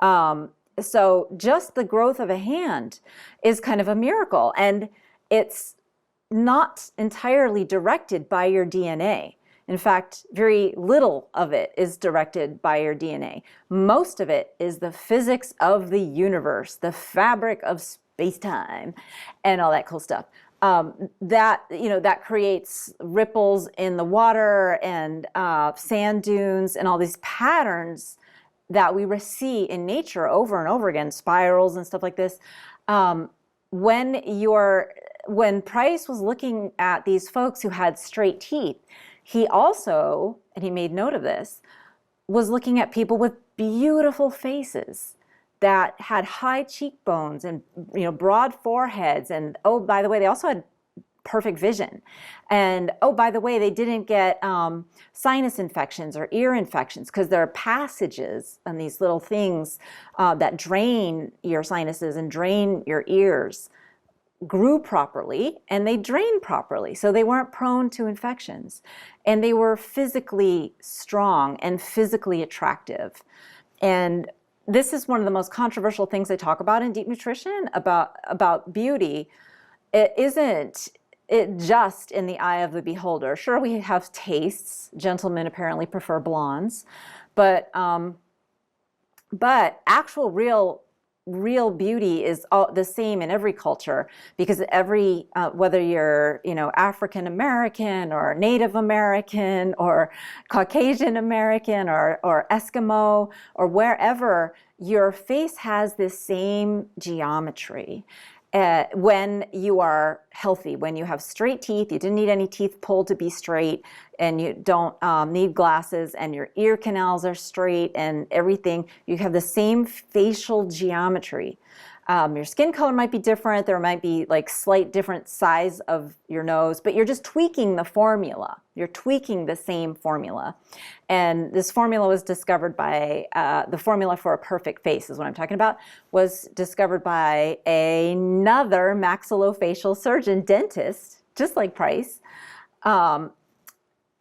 So just the growth of a hand is kind of a miracle, and it's not entirely directed by your DNA. In fact, very little of it is directed by your DNA. Most of it is the physics of the universe, the fabric of space-time, and all that cool stuff. That creates ripples in the water and sand dunes and all these patterns that we see in nature over and over again, spirals and stuff like this. When Price was looking at these folks who had straight teeth, he also, and he made note of this, was looking at people with beautiful faces that had high cheekbones and broad foreheads, and oh, by the way, they also had perfect vision, and oh, by the way, they didn't get sinus infections or ear infections, because there are passages and these little things that drain your sinuses and drain your ears, grew properly, and they drained properly, so they weren't prone to infections, and they were physically strong and physically attractive. And this is one of the most controversial things I talk about in Deep Nutrition, about beauty. It isn't just in the eye of the beholder. Sure, we have tastes. Gentlemen apparently prefer blondes, but actual real beauty is all the same in every culture, because every whether you're African American or Native American or Caucasian American or Eskimo or wherever, your face has this same geometry. When you are healthy, when you have straight teeth, you didn't need any teeth pulled to be straight, and you don't need glasses, and your ear canals are straight and everything, you have the same facial geometry. Your skin color might be different, there might be like slight different size of your nose, but you're just tweaking the formula. You're tweaking the same formula. And this formula was discovered by, the formula for a perfect face is what I'm talking about, was discovered by another maxillofacial surgeon, dentist, just like Price,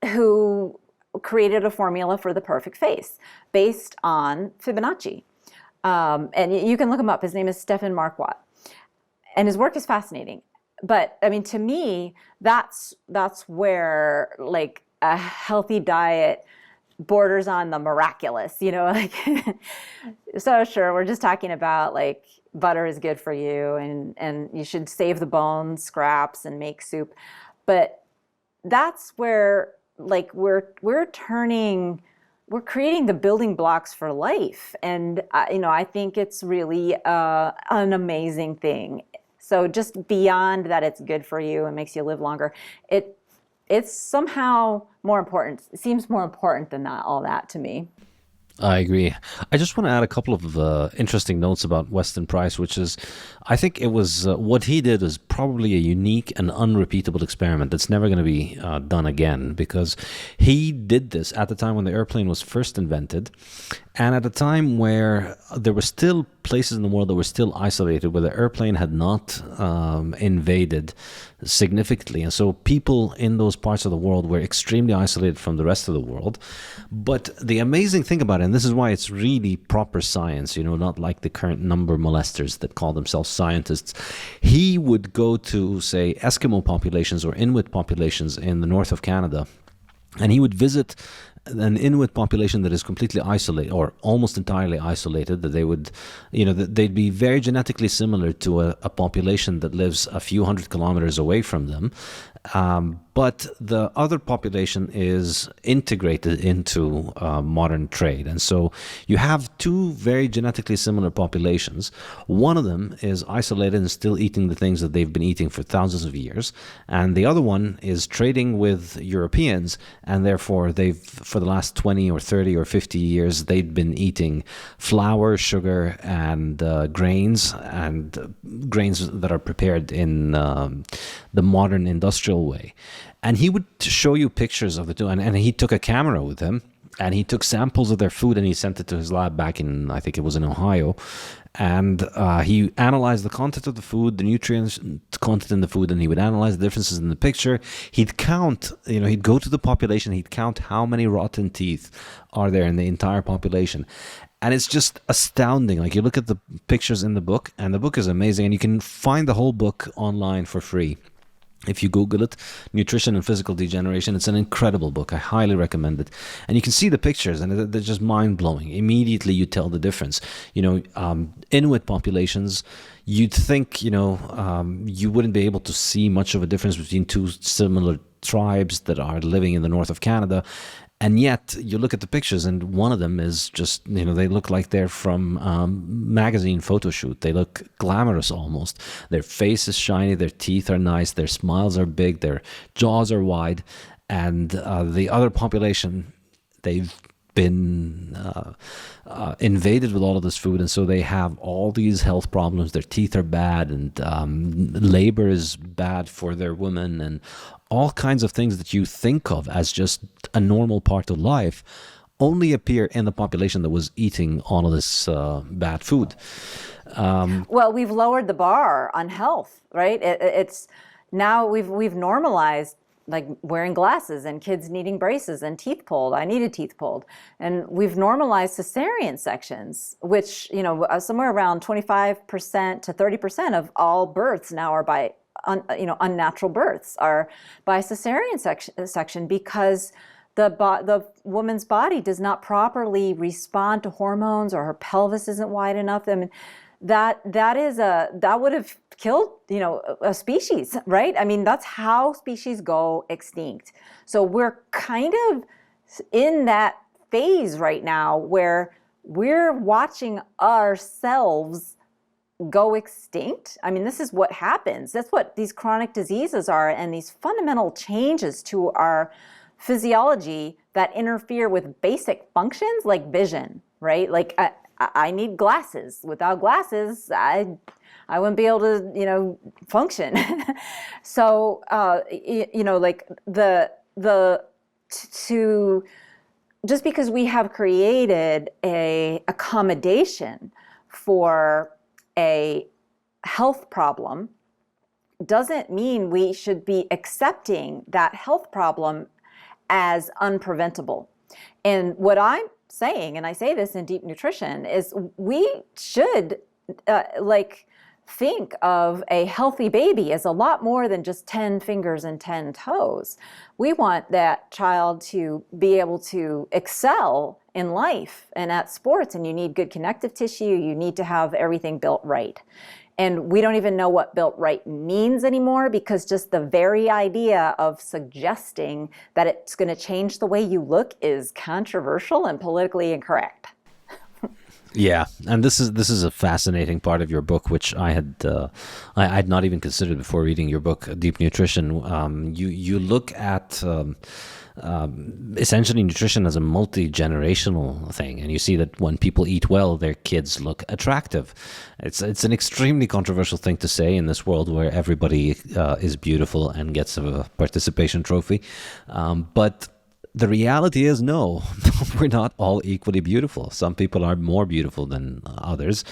who created a formula for the perfect face based on Fibonacci. And you can look him up. His name is Stephen Marquardt, and his work is fascinating. But I mean, to me, that's where like a healthy diet borders on the miraculous, like, so sure, we're just talking about like butter is good for you and you should save the bone scraps and make soup. But that's where like we're creating the building blocks for life. And, I think it's really an amazing thing. So just beyond that it's good for you and makes you live longer, it's somehow more important. It seems more important than all that to me. I agree. I just want to add a couple of interesting notes about Weston Price, which is, I think it was, what he did was probably a unique and unrepeatable experiment that's never going to be done again, because he did this at the time when the airplane was first invented, and at a time where there were still places in the world that were still isolated, where the airplane had not invaded significantly. And so people in those parts of the world were extremely isolated from the rest of the world. But the amazing thing about it, and this is why it's really proper science, not like the current number molesters that call themselves scientists. He would go to, say, Eskimo populations or Inuit populations in the north of Canada, and he would visit an Inuit population that is completely isolated or almost entirely isolated, that they would, that they'd be very genetically similar to a population that lives a few hundred kilometers away from them. But the other population is integrated into modern trade. And so you have two very genetically similar populations. One of them is isolated and still eating the things that they've been eating for thousands of years. And the other one is trading with Europeans. And therefore, for the last 20 or 30 or 50 years, they've been eating flour, sugar, and grains that are prepared in the modern industrial way. And he would show you pictures of the two, and he took a camera with him, and he took samples of their food and he sent it to his lab back in, I think it was in Ohio, and he analyzed the content of the food, the nutrients content in the food, and he would analyze the differences in the picture. He'd count, he'd go to the population, he'd count how many rotten teeth are there in the entire population. And it's just astounding. Like, you look at the pictures in the book, and the book is amazing, and you can find the whole book online for free. If you Google it, Nutrition and Physical Degeneration, it's an incredible book. I highly recommend it. And you can see the pictures, and they're just mind-blowing. Immediately, you tell the difference. Inuit populations, you'd think, you wouldn't be able to see much of a difference between two similar tribes that are living in the north of Canada. And yet, you look at the pictures, and one of them is just, they look like they're from magazine photo shoot. They look glamorous almost. Their face is shiny, their teeth are nice, their smiles are big, their jaws are wide. And the other population, they've been invaded with all of this food, and so they have all these health problems. Their teeth are bad, and labor is bad for their women, and all kinds of things that you think of as just a normal part of life only appear in the population that was eating all of this bad food. Well, we've lowered the bar on health, right? It's now we've normalized like wearing glasses and kids needing braces and teeth pulled. I needed teeth pulled. And we've normalized cesarean sections, which, somewhere around 25% to 30% of all births now are by unnatural births are by cesarean section because the woman's body does not properly respond to hormones, or her pelvis isn't wide enough. I mean, that would have killed, a species, right? I mean, that's how species go extinct. So we're kind of in that phase right now where we're watching ourselves go extinct. I mean, this is what happens. That's what these chronic diseases are, and these fundamental changes to our physiology that interfere with basic functions like vision, right? Like I need glasses. Without glasses, I wouldn't be able to, function. So, like just because we have created a accommodation for a health problem doesn't mean we should be accepting that health problem as unpreventable. And what I'm saying, and I say this in Deep Nutrition, is we should think of a healthy baby as a lot more than just 10 fingers and 10 toes. We want that child to be able to excel in life and at sports, and you need good connective tissue. You need to have everything built right. And we don't even know what built right means anymore, because just the very idea of suggesting that it's going to change the way you look is controversial and politically incorrect. Yeah, and this is a fascinating part of your book, which I had not even considered before reading your book, Deep Nutrition. You look at essentially nutrition as a multi-generational thing, and you see that when people eat well, their kids look attractive. It's an extremely controversial thing to say in this world where everybody is beautiful and gets a participation trophy, but the reality is, no, we're not all equally beautiful. Some people are more beautiful than others.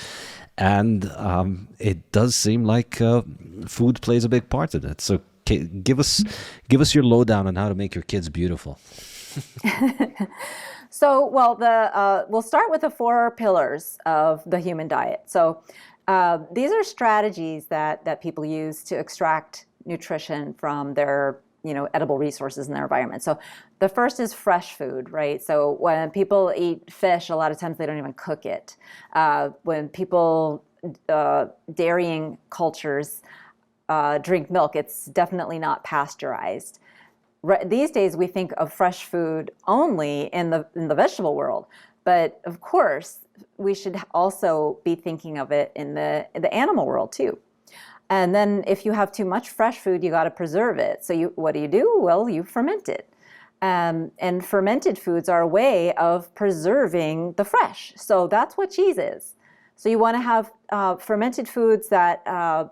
And it does seem like food plays a big part in it. So give us your lowdown on how to make your kids beautiful. So, we'll start with the 4 pillars of the human diet. So these are strategies that people use to extract nutrition from their edible resources in their environment. So the first is fresh food, right? So when people eat fish, a lot of times they don't even cook it. When people, dairying cultures, drink milk, it's definitely not pasteurized. These days we think of fresh food only in the vegetable world, but of course we should also be thinking of it in the animal world too. And then if you have too much fresh food, you got to preserve it. So what do? Well, you ferment it. And fermented foods are a way of preserving the fresh. So that's what cheese is. So you want to have fermented foods that are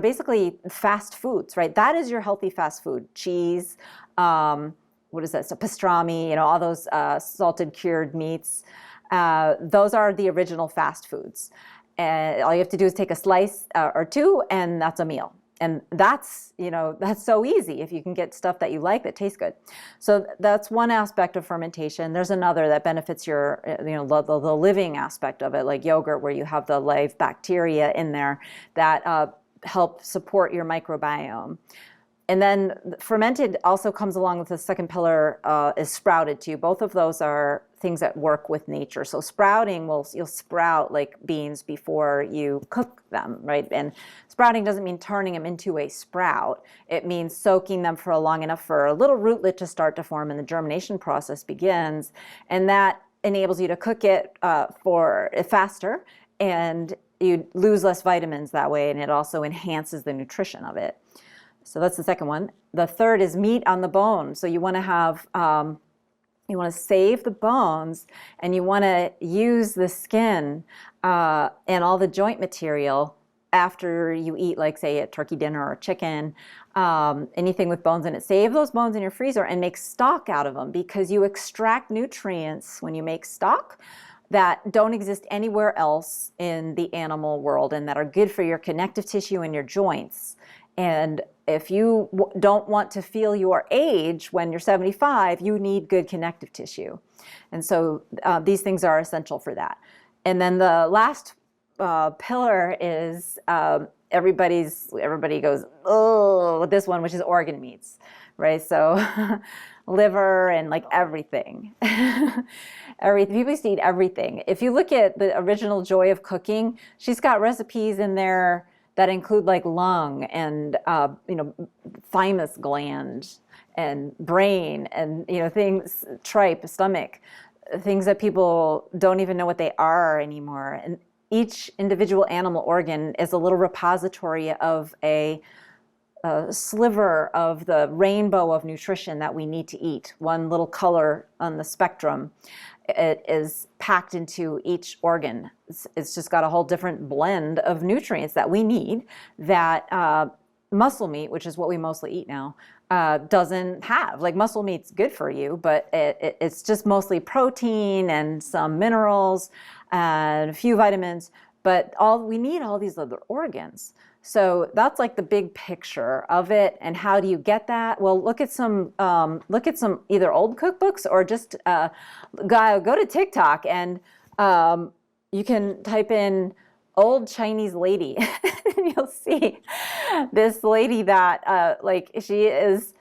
basically fast foods, right? That is your healthy fast food. Cheese, what is that? So pastrami, all those salted cured meats. Those are the original fast foods. And all you have to do is take a slice or two, and that's a meal. And that's so easy if you can get stuff that you like that tastes good. So that's one aspect of fermentation. There's another that benefits your, the living aspect of it, like yogurt, where you have the live bacteria in there that help support your microbiome. And then fermented also comes along with the second pillar, is sprouted too. Both of those are things that work with nature. So sprouting, you'll sprout like beans before you cook them, right? And sprouting doesn't mean turning them into a sprout. It means soaking them for long enough for a little rootlet to start to form, and the germination process begins. And that enables you to cook it for faster, and you lose less vitamins that way, and it also enhances the nutrition of it. So that's the second one. The third is meat on the bone. So you want to have, you want to save the bones, and you want to use the skin and all the joint material after you eat, like say a turkey dinner or chicken, anything with bones in it. Save those bones in your freezer and make stock out of them, because you extract nutrients when you make stock that don't exist anywhere else in the animal world, and that are good for your connective tissue and your joints. And if you don't want to feel your age when you're 75, you need good connective tissue. And so these things are essential for that. And then the last pillar is everybody goes, oh, with this one, which is organ meats, right? So liver and like everything. People used to eat everything. If you look at the original Joy of Cooking, she's got recipes in there that include like lung and thymus gland and brain and things, tripe, stomach, things that people don't even know what they are anymore. And each individual animal organ is a little repository of a sliver of the rainbow of nutrition that we need to eat. One little color on the spectrum. It is packed into each organ. It's just got a whole different blend of nutrients that we need that muscle meat, which is what we mostly eat now, doesn't have. Like muscle meat's good for you, but it's just mostly protein and some minerals and a few vitamins. But we need all these other organs. So that's like the big picture of it. And how do you get that? Well, look at some either old cookbooks or just go to TikTok and you can type in old Chinese lady and you'll see this lady that she is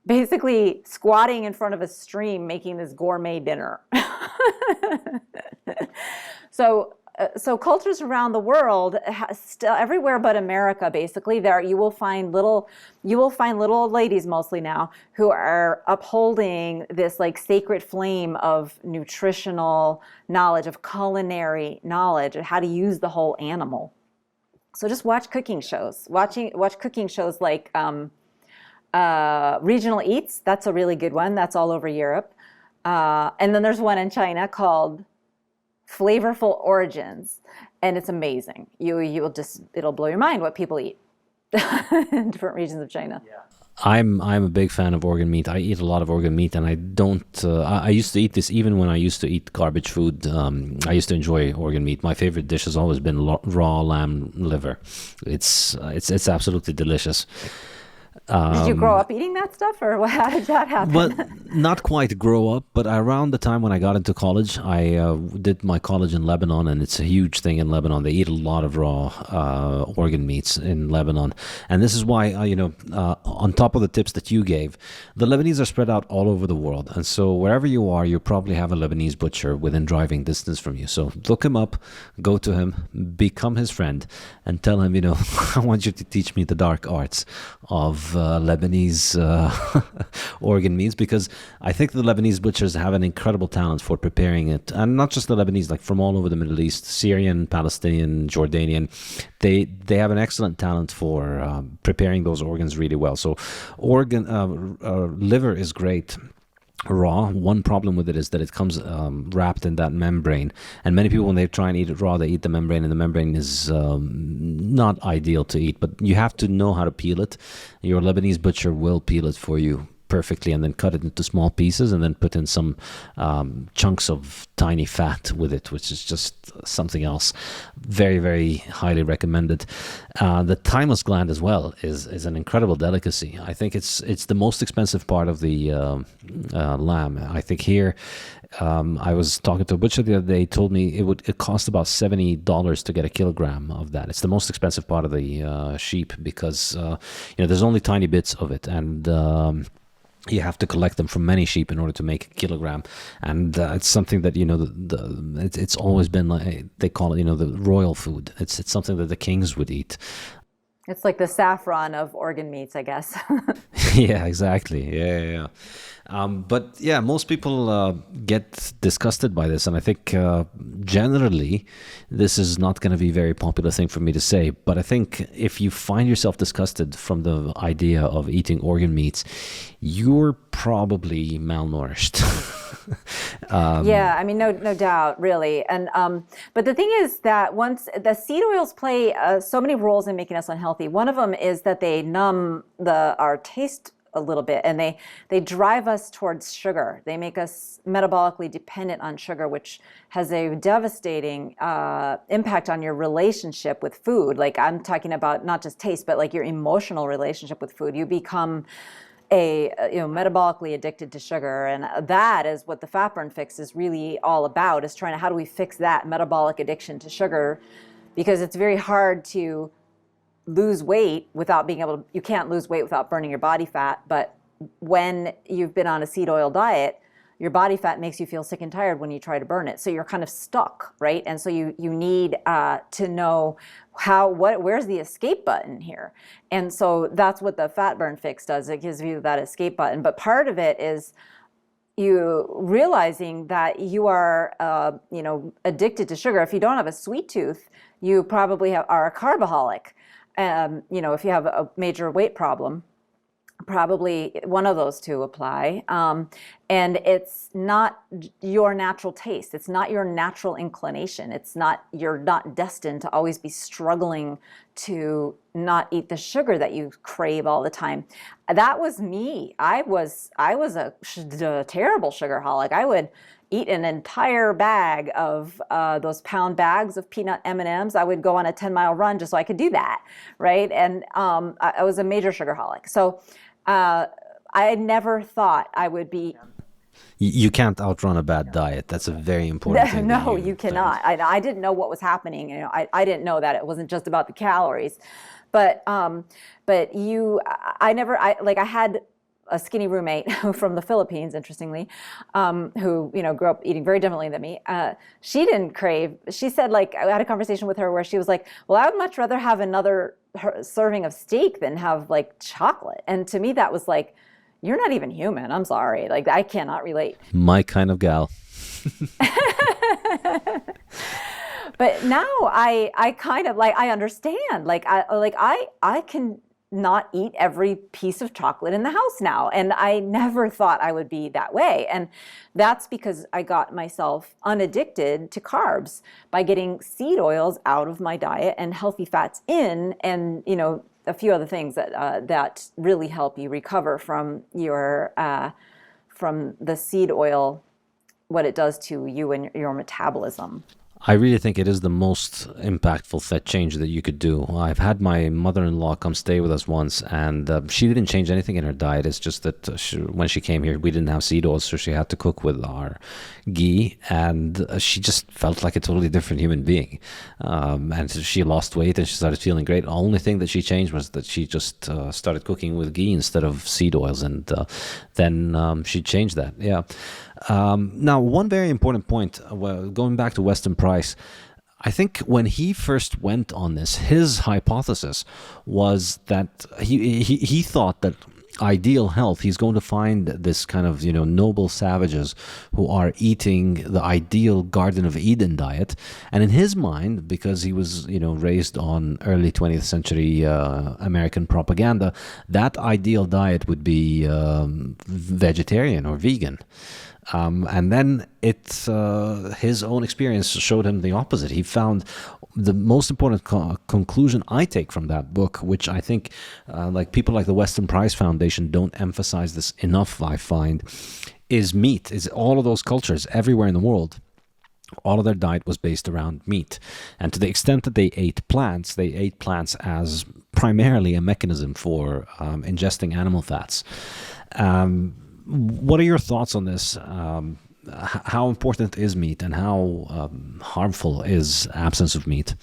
basically squatting in front of a stream making this gourmet dinner. So cultures around the world, everywhere but America, basically, there you will find little old ladies mostly now who are upholding this like sacred flame of nutritional knowledge, of culinary knowledge, of how to use the whole animal. So just watch cooking shows. Watch cooking shows like Regional Eats. That's a really good one. That's all over Europe. And then there's one in China called Flavorful Origins, and it's amazing. It'll blow your mind what people eat in different regions of China. Yeah. I'm a big fan of organ meat. I eat a lot of organ meat, and I don't. I used to eat this even when I used to eat garbage food. I used to enjoy organ meat. My favorite dish has always been raw lamb liver. It's absolutely delicious. Did you grow up eating that stuff, or how did that happen? Well, not quite grow up, but around the time when I got into college, I did my college in Lebanon, and it's a huge thing in Lebanon. They eat a lot of raw organ meats in Lebanon, and this is why, on top of the tips that you gave, the Lebanese are spread out all over the world, and so wherever you are, you probably have a Lebanese butcher within driving distance from you. So look him up, go to him, become his friend, and tell him, I want you to teach me the dark arts of Lebanese organ meats, because I think the Lebanese butchers have an incredible talent for preparing it, and not just the Lebanese, like from all over the Middle East, Syrian, Palestinian, Jordanian, they have an excellent talent for preparing those organs really well. So liver is great raw. One problem with it is that it comes wrapped in that membrane, and many people, when they try and eat it raw, they eat the membrane, and the membrane is not ideal to eat, but you have to know how to peel it. Your Lebanese butcher will peel it for you perfectly, and then cut it into small pieces, and then put in some chunks of tiny fat with it, which is just something else. Very, very highly recommended. The thymus gland as well is an incredible delicacy. I think it's the most expensive part of the lamb. I think here, I was talking to a butcher the other day. He told me it cost about $70 to get a kilogram of that. It's the most expensive part of the sheep, because there's only tiny bits of it, and you have to collect them from many sheep in order to make a kilogram, and it's something that it's always been, like they call it, the royal food. It's something that the kings would eat. It's like the saffron of organ meats, I guess. Yeah, exactly. Yeah. But yeah, most people get disgusted by this, and I think generally this is not going to be a very popular thing for me to say, but I think if you find yourself disgusted from the idea of eating organ meats, you're probably malnourished. Yeah, I mean, no doubt, really. And but the thing is that once the seed oils play so many roles in making us unhealthy. One of them is that they numb our taste a little bit, and they drive us towards sugar. They make us metabolically dependent on sugar, which has a devastating impact on your relationship with food. Like, I'm talking about not just taste, but like your emotional relationship with food. You become metabolically addicted to sugar, and that is what the fat burn fix is really all about, is trying to, how do we fix that metabolic addiction to sugar? Because it's very hard to lose weight without being able to, you can't lose weight without burning your body fat, but when you've been on a seed oil diet, your body fat makes you feel sick and tired when you try to burn it. So you're kind of stuck, right? And so you need to know where's the escape button here. And so that's what the fat burn fix does. It gives you that escape button. But part of it is you realizing that you are, addicted to sugar. If you don't have a sweet tooth, you probably are a carbaholic. If you have a major weight problem, probably one of those two apply. And it's not your natural taste. It's not your natural inclination. You're not destined to always be struggling to not eat the sugar that you crave all the time. That was me. I was a terrible sugarholic. I would eat an entire bag of those pound bags of peanut M&Ms. I would go on a 10-mile run just so I could do that, right? And I was a major sugarholic. So I never thought I would be... You can't outrun a bad diet. That's a very important thing. No, you cannot. I didn't know what was happening. I didn't know that it wasn't just about the calories, but I had a skinny roommate from the Philippines, interestingly, who grew up eating very differently than me. She didn't crave. She said, like, I had a conversation with her where she was like, "Well, I would much rather have another serving of steak than have like chocolate." And to me, that was like, you're not even human. I'm sorry. Like, I cannot relate. My kind of gal. But now I kind of like, I understand. Like I can not eat every piece of chocolate in the house now. And I never thought I would be that way. And that's because I got myself unaddicted to carbs by getting seed oils out of my diet and healthy fats in, and, a few other things that really help you recover from from the seed oil, what it does to you and your metabolism. I really think it is the most impactful change that you could do. I've had my mother-in-law come stay with us once, and she didn't change anything in her diet. It's just that when she came here, we didn't have seed oils, so she had to cook with our ghee, and she just felt like a totally different human being. And she lost weight, and she started feeling great. The only thing that she changed was that she just started cooking with ghee instead of seed oils, and then she changed that. Yeah. Now, one very important point, going back to Weston Price, I think when he first went on this, his hypothesis was that he thought that ideal health, he's going to find this kind of, noble savages who are eating the ideal Garden of Eden diet. And in his mind, because he was, raised on early 20th century American propaganda, that ideal diet would be vegetarian or vegan. And then his own experience showed him the opposite. He found the most important conclusion I take from that book, which I think like people like the Weston Price Foundation don't emphasize this enough, I find, is meat. Is all of those cultures everywhere in the world, all of their diet was based around meat. And to the extent that they ate plants as primarily a mechanism for ingesting animal fats. What are your thoughts on this? How important is meat, and how harmful is absence of meat?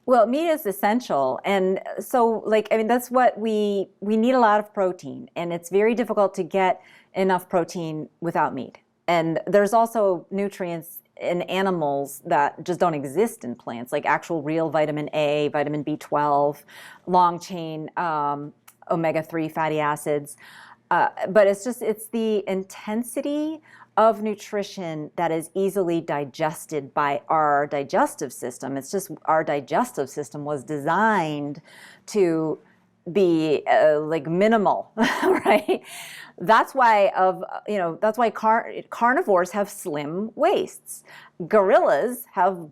Well, meat is essential. And so, that's what we need, a lot of protein. And it's very difficult to get enough protein without meat. And there's also nutrients in animals that just don't exist in plants, like actual real vitamin A, vitamin B12, long chain omega-3 fatty acids. But it's the intensity of nutrition that is easily digested by our digestive system. It's just our digestive system was designed to be minimal, right? That's why carnivores have slim waists. Gorillas have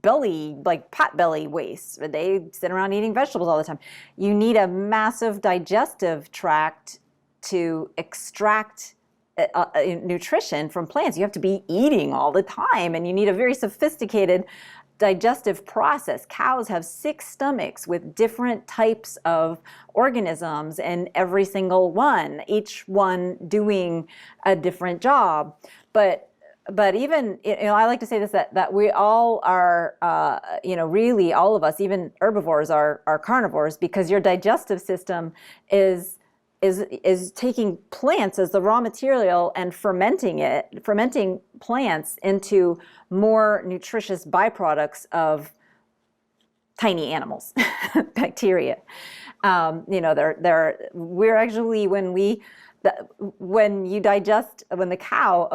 pot belly waists. They sit around eating vegetables all the time. You need a massive digestive tract to extract nutrition from plants. You have to be eating all the time, and you need a very sophisticated digestive process. Cows have 6 stomachs with different types of organisms in every single one, each one doing a different job. But even, I like to say this, that we all are, really all of us, even herbivores are carnivores, because your digestive system is taking plants as the raw material and fermenting plants into more nutritious byproducts of tiny animals, bacteria. We're actually, when the cow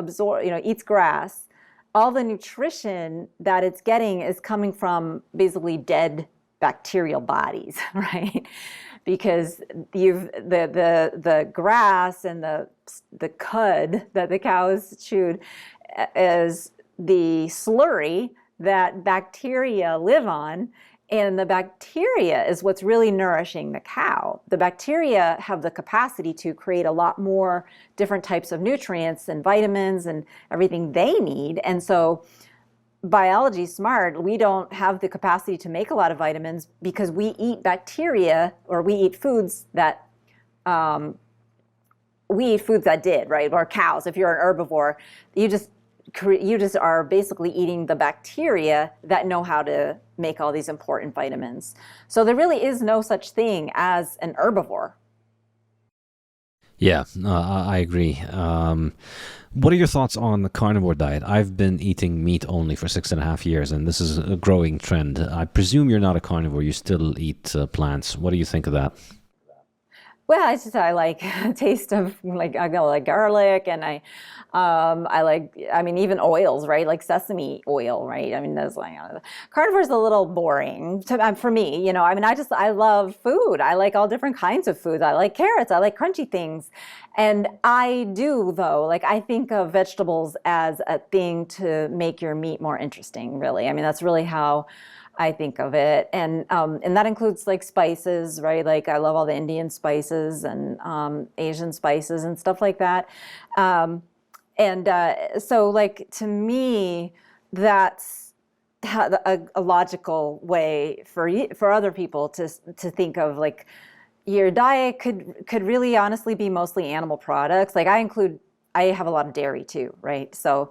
eats grass, all the nutrition that it's getting is coming from basically dead bacterial bodies, right? Because the grass and the cud that the cows chewed is the slurry that bacteria live on, And the bacteria is what's really nourishing the cow. The bacteria have the capacity to create a lot more different types of nutrients and vitamins and everything they need. And so biology's smart. We don't have the capacity to make a lot of vitamins because we eat bacteria, or we eat foods that did, right? Or cows. If you're an herbivore, you just are basically eating the bacteria that know how to make all these important vitamins. So there really is no such thing as an herbivore. Yeah, I agree. What are your thoughts on the carnivore diet? I've been eating meat only for 6.5 years, and this is a growing trend. I presume you're not a carnivore. You still eat plants. What do you think of that? Well, I like the taste of, like, I go like garlic, and I like, I mean, even oils, right? Like sesame oil, right? I mean, there's like, carnivore's a little boring for me, you know. I mean, I love food. I like all different kinds of foods. I like carrots. I like crunchy things. And I do, though, like, I think of vegetables as a thing to make your meat more interesting, really. I mean, that's really how I think of it. And that includes like spices, right? Like, I love all the Indian spices and Asian spices and stuff like that. So like, to me, that's a logical way for other people to think of, like, your diet could really honestly be mostly animal products. Like, I have a lot of dairy too, right? So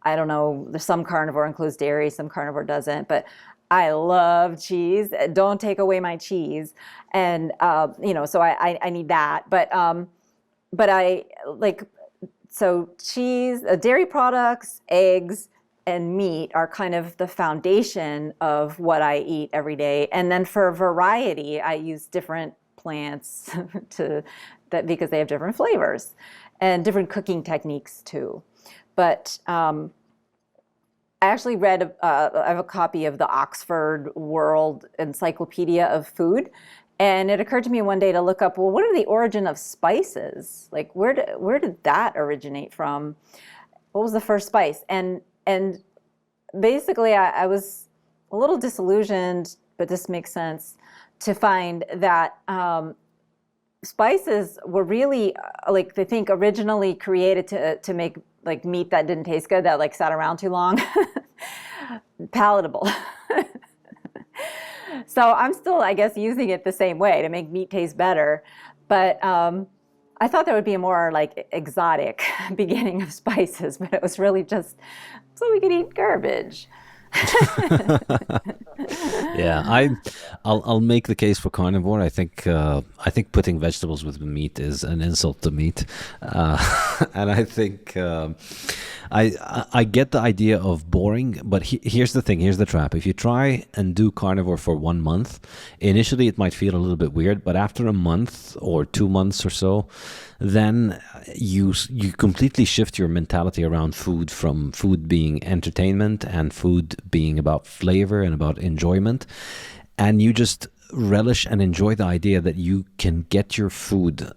I don't know, there's some carnivore includes dairy, some carnivore doesn't, but I love cheese. Don't take away my cheese. And, so I need that. But I like, so cheese, dairy products, eggs, and meat are kind of the foundation of what I eat every day. And then for variety, I use different plants because they have different flavors and different cooking techniques too. But I actually read, I have a copy of the Oxford World Encyclopedia of Food, and it occurred to me one day to look up, well, what are the origin of spices? Like, where did that originate from? What was the first spice? And basically, I was a little disillusioned, but this makes sense, to find that spices were really, like, they think originally created to make, like, meat that didn't taste good, that like sat around too long, palatable. So I'm still, I guess, using it the same way to make meat taste better. But I thought there would be a more like exotic beginning of spices, but it was really just so we could eat garbage. Yeah, I'll make the case for carnivore. I think putting vegetables with meat is an insult to meat, and I think I get the idea of boring. But here's the thing. Here's the trap. If you try and do carnivore for 1 month, initially it might feel a little bit weird, but after a month or 2 months or so, then you completely shift your mentality around food, from food being entertainment and food being about flavor and about enjoyment, and you just relish and enjoy the idea that you can get your food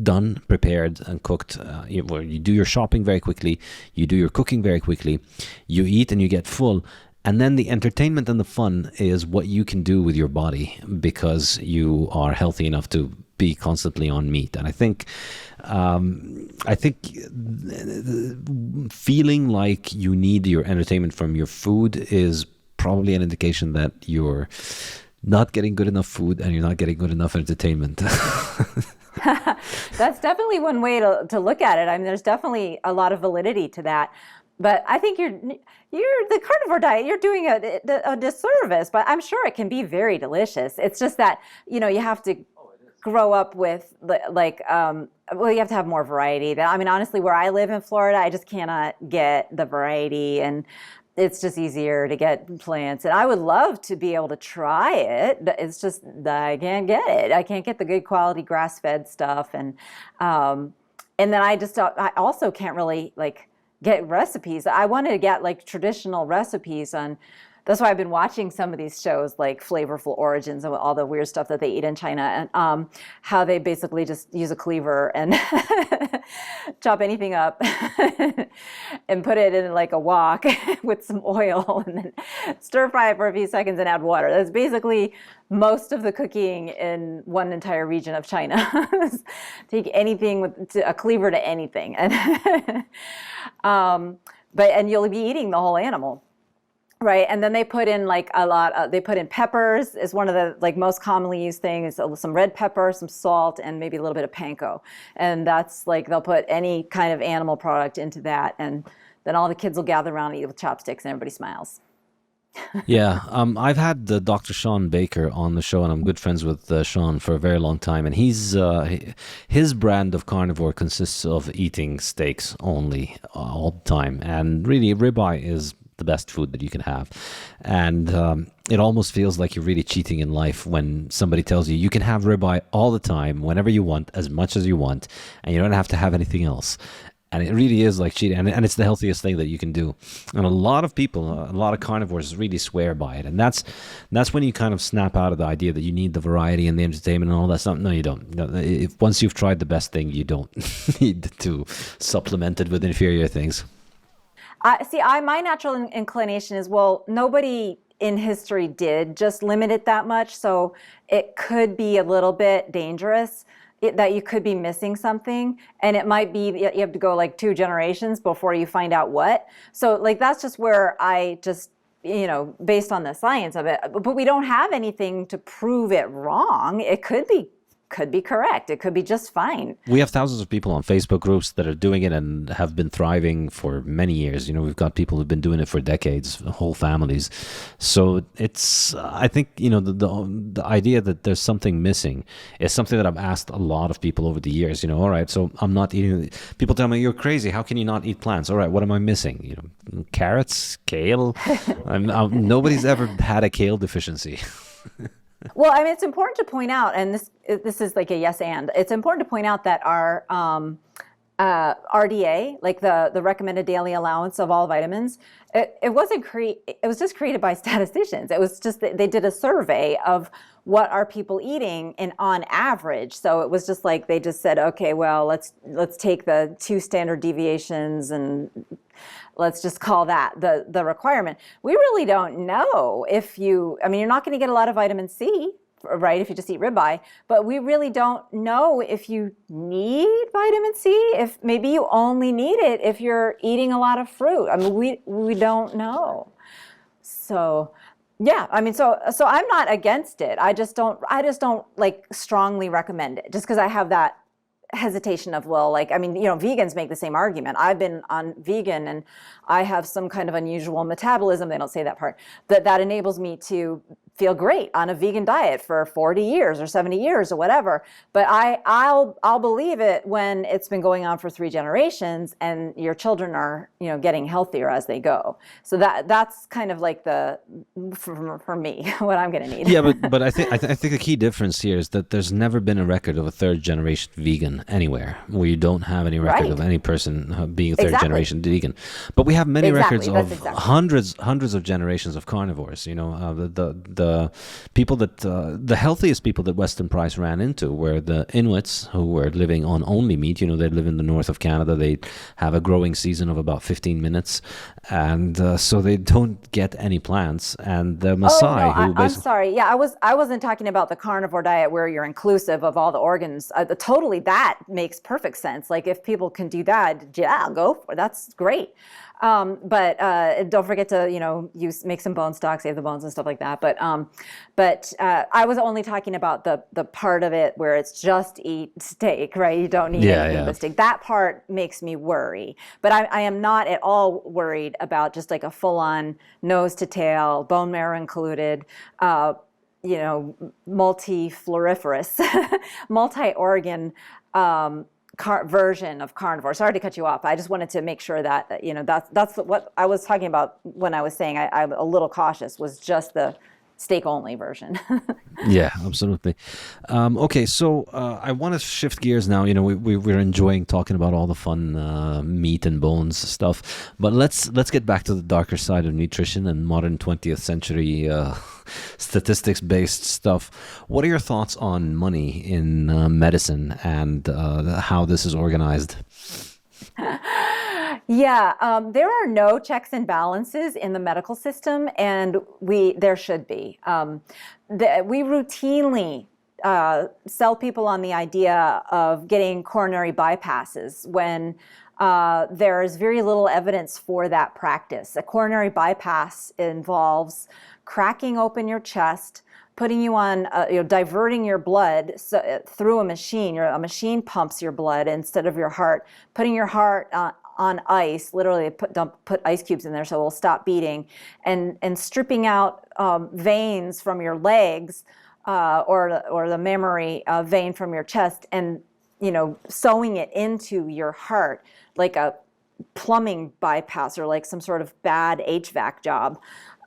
done, prepared, and cooked. You do your shopping very quickly, you do your cooking very quickly, you eat and you get full. And then the entertainment and the fun is what you can do with your body because you are healthy enough to be constantly on meat. And I think feeling like you need your entertainment from your food is probably an indication that you're not getting good enough food and you're not getting good enough entertainment. That's definitely one way to look at it. I mean, there's definitely a lot of validity to that. But I think you're the carnivore diet, you're doing a disservice, but I'm sure it can be very delicious. It's just that, you have to grow up with you have to have more variety. I mean, honestly, where I live in Florida, I just cannot get the variety, and it's just easier to get plants. And I would love to be able to try it, but it's just that I can't get it. I can't get the good quality grass-fed stuff, and then I also can't really get recipes. I wanted to get traditional recipes on that's why I've been watching some of these shows like Flavorful Origins and all the weird stuff that they eat in China, and how they basically just use a cleaver and chop anything up and put it in like a wok with some oil and then stir fry it for a few seconds and add water. That's basically most of the cooking in one entire region of China. Take anything with a cleaver to anything, and and you'll be eating the whole animal, right? And then they put in like they put in peppers is one of the like most commonly used things. Some red pepper, some salt, and maybe a little bit of panko. And that's like they'll put any kind of animal product into that, and then all the kids will gather around and eat with chopsticks, and everybody smiles. Yeah, I've had Dr. Sean Baker on the show, and I'm good friends with Sean for a very long time. And his brand of carnivore consists of eating steaks only all the time. And really, ribeye is the best food that you can have. And it almost feels like you're really cheating in life when somebody tells you can have ribeye all the time, whenever you want, as much as you want, and you don't have to have anything else. And it really is like cheating, and it's the healthiest thing that you can do. And a lot of people, a lot of carnivores really swear by it. And that's when you kind of snap out of the idea that you need the variety and the entertainment and all that stuff. No, you don't. Once you've tried the best thing, you don't need to supplement it with inferior things. My natural inclination is, well, nobody in history did just limit it that much, so it could be a little bit dangerous. That you could be missing something, and it might be you have to go like 2 generations before you find out what. So like that's just where I just, based on the science of it, but we don't have anything to prove it wrong. It could be correct. It could be just fine. We have thousands of people on Facebook groups that are doing it and have been thriving for many years. We've got people who've been doing it for decades, whole families. So I think, the idea that there's something missing is something that I've asked a lot of people over the years. All right, so I'm not eating. People tell me, you're crazy. How can you not eat plants? All right, what am I missing? Carrots, kale. Nobody's ever had a kale deficiency. Well, I mean, it's important to point out, and this is like a yes and. It's important to point out that our RDA, like the recommended daily allowance of all vitamins, it was just created by statisticians. It was just they did a survey of what are people eating on average. So it was just like they just said, okay, well, let's take the 2 standard deviations and let's just call that the requirement. We really don't know you're not going to get a lot of vitamin C, right, if you just eat ribeye, but we really don't know if you need vitamin C, if maybe you only need it if you're eating a lot of fruit. I mean, we don't know. So, yeah, I mean, so I'm not against it. I just don't like strongly recommend it just because I have that hesitation of, vegans make the same argument. I've been on vegan and I have some kind of unusual metabolism. They don't say that part, that enables me to feel great on a vegan diet for 40 years or 70 years or whatever. But I'll believe it when it's been going on for 3 generations and your children are, getting healthier as they go. So that's kind of like for me, what I'm going to need. Yeah, but I think the key difference here is that there's never been a record of a 3rd generation vegan anywhere, where you don't have any record of any person being a 3rd generation vegan. But we have many records of hundreds of generations of carnivores. The people that the healthiest people that Weston Price ran into were the Inuits, who were living on only meat. They live in the north of Canada. They have a growing season of about 15 minutes, and so they don't get any plants. And the Maasai, I'm sorry. Yeah, I wasn't talking about the carnivore diet where you're inclusive of all the organs. Totally, that makes perfect sense. Like if people can do that, yeah, go for it. That's great. But don't forget to make some bone stock, save the bones and stuff like that. But I was only talking about the part of it where it's just eat steak, right? You don't need anything but steak. That part makes me worry. But I am not at all worried about just like a full-on nose to tail, bone marrow included, multifloriferous, multi-organ version of carnivore. Sorry to cut you off. I just wanted to make sure that that's what I was talking about when I was saying I'm a little cautious, was just the steak only version. Yeah, absolutely. Okay, so I want to shift gears now. You know, we're enjoying talking about all the fun meat and bones stuff, but let's get back to the darker side of nutrition and modern 20th century statistics-based stuff. What are your thoughts on money in medicine and how this is organized? Yeah, there are no checks and balances in the medical system, and there should be. We routinely sell people on the idea of getting coronary bypasses when there is very little evidence for that practice. A coronary bypass involves cracking open your chest, putting you on, diverting your blood through a machine. A machine pumps your blood instead of your heart, putting your heart on ice, literally put ice cubes in there so it will stop beating, and stripping out veins from your legs or the mammary vein from your chest, and sewing it into your heart like a plumbing bypass or like some sort of bad HVAC job,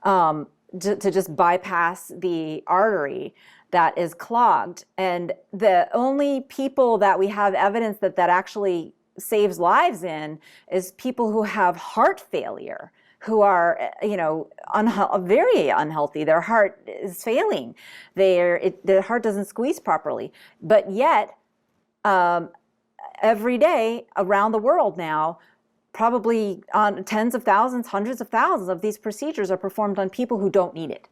to just bypass the artery that is clogged. And the only people that we have evidence that actually saves lives in is people who have heart failure, who are, very unhealthy. Their heart is failing. Their heart doesn't squeeze properly. But yet, every day around the world now, probably on tens of thousands, hundreds of thousands of these procedures are performed on people who don't need it.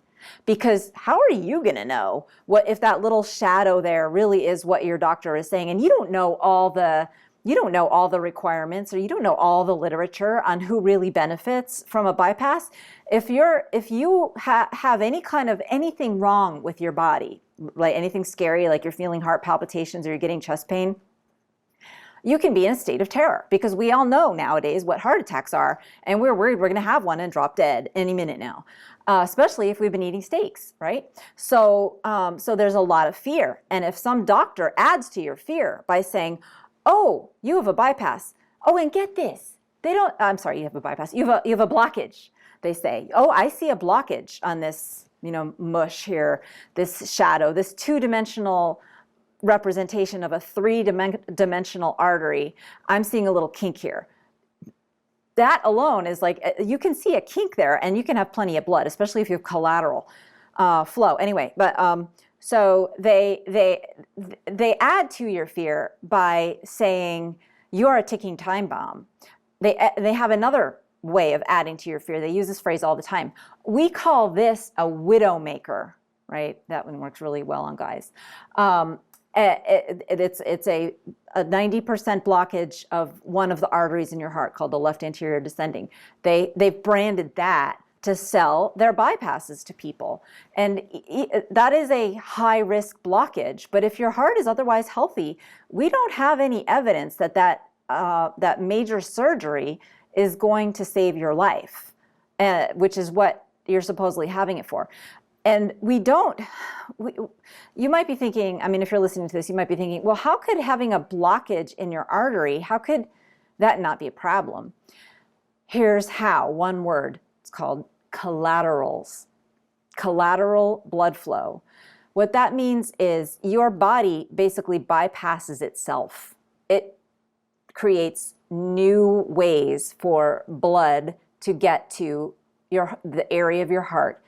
Because how are you going to know if that little shadow there really is what your doctor is saying, and you don't know all the requirements, or you don't know all the literature on who really benefits from a bypass. If you have any kind of anything wrong with your body, like anything scary, like you're feeling heart palpitations or you're getting chest pain, you can be in a state of terror, because we all know nowadays what heart attacks are, and we're worried we're going to have one and drop dead any minute now, especially if we've been eating steaks, right? So there's a lot of fear. And if some doctor adds to your fear by saying, oh, you have a bypass. Oh, and get this. You have a bypass. You have a blockage, they say. Oh, I see a blockage on this, mush here, this shadow, this two-dimensional representation of a three-dimensional artery. I'm seeing a little kink here. That alone is like, you can see a kink there, and you can have plenty of blood, especially if you have collateral flow. Anyway, but so they add to your fear by saying you're a ticking time bomb. They have another way of adding to your fear. They use this phrase all the time. We call this a widow maker, right? That one works really well on guys. It's a 90% blockage of one of the arteries in your heart called the left anterior descending. They've branded that to sell their bypasses to people. And that is a high-risk blockage. But if your heart is otherwise healthy, we don't have any evidence that major surgery is going to save your life, which is what you're supposedly having it for. And you might be thinking, if you're listening to this, you might be thinking, well, how could having a blockage in your artery, how could that not be a problem? Here's how, one word. It's called collaterals, collateral blood flow. What that means is your body basically bypasses itself. It creates new ways for blood to get to the area of your heart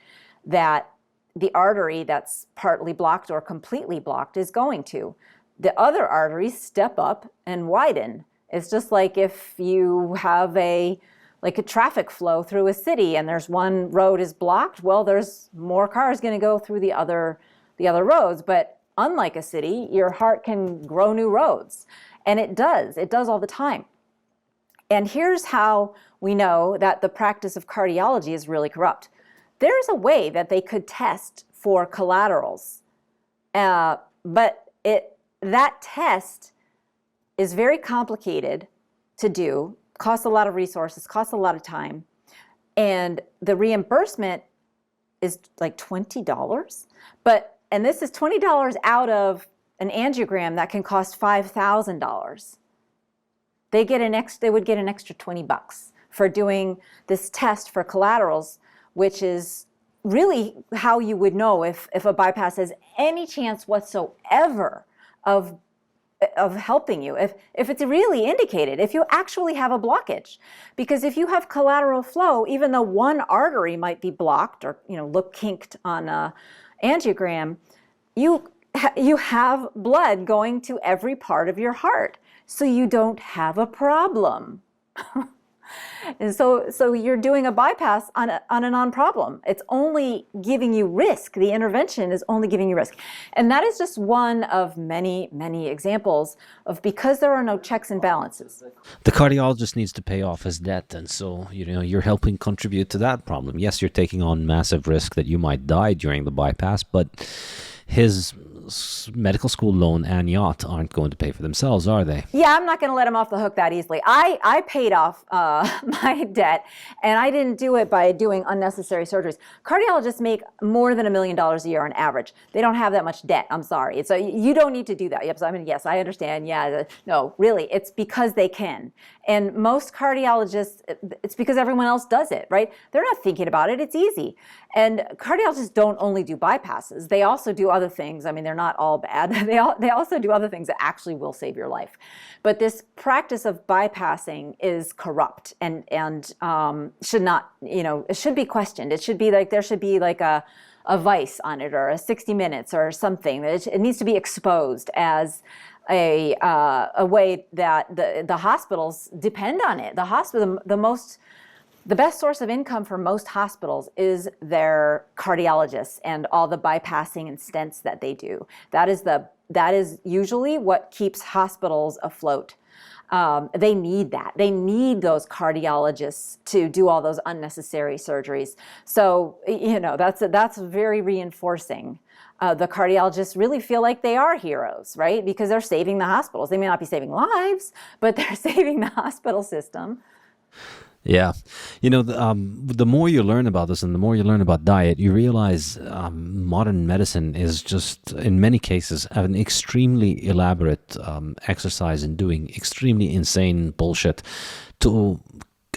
that the artery that's partly blocked or completely blocked is going to. The other arteries step up and widen. It's just like if you have a traffic flow through a city and there's one road is blocked, well, there's more cars going to go through the other roads. But unlike a city, your heart can grow new roads. And it does all the time. And here's how we know that the practice of cardiology is really corrupt. There's a way that they could test for collaterals, but that test is very complicated to do, costs a lot of resources, costs a lot of time, and the reimbursement is like $20. And this is $20 out of an angiogram that can cost $5,000. They would get an extra $20 for doing this test for collaterals, which is really how you would know if a bypass has any chance whatsoever of helping you, if it's really indicated, if you actually have a blockage. Because if you have collateral flow, even though one artery might be blocked or look kinked on a angiogram, you have blood going to every part of your heart, so you don't have a problem. And so you're doing a bypass on a non-problem. It's only giving you risk. The intervention is only giving you risk. And that is just one of many, many examples of, because there are no checks and balances. The cardiologist needs to pay off his debt, and so you're helping contribute to that problem. Yes, you're taking on massive risk that you might die during the bypass, but his medical school loan and yacht aren't going to pay for themselves, are they? Yeah, I'm not going to let him off the hook that easily. I paid off my debt, and I didn't do it by doing unnecessary surgeries. Cardiologists make more than $1 million a year on average. They don't have that much debt. I'm sorry. So you don't need to do that. Yep. So, I mean, yes, I understand. Yeah. No, really, it's because they can. And most cardiologists, it's because everyone else does it, right? They're not thinking about it. It's easy. And cardiologists don't only do bypasses. They also do other things. I mean, they're not all bad. They also do other things that actually will save your life. But this practice of bypassing is corrupt and should not, it should be questioned. It should be like, there should be like a Vice on it, or a 60 Minutes or something. It needs to be exposed as a way that the hospitals depend on it. The hospital, the best source of income for most hospitals is their cardiologists and all the bypassing and stents that they do. That is usually what keeps hospitals afloat. They need that. They need those cardiologists to do all those unnecessary surgeries. So, that's very reinforcing. The cardiologists really feel like they are heroes, right? Because they're saving the hospitals. They may not be saving lives, but they're saving the hospital system. Yeah. The more you learn about this and the more you learn about diet, you realize modern medicine is just, in many cases, an extremely elaborate exercise in doing extremely insane bullshit to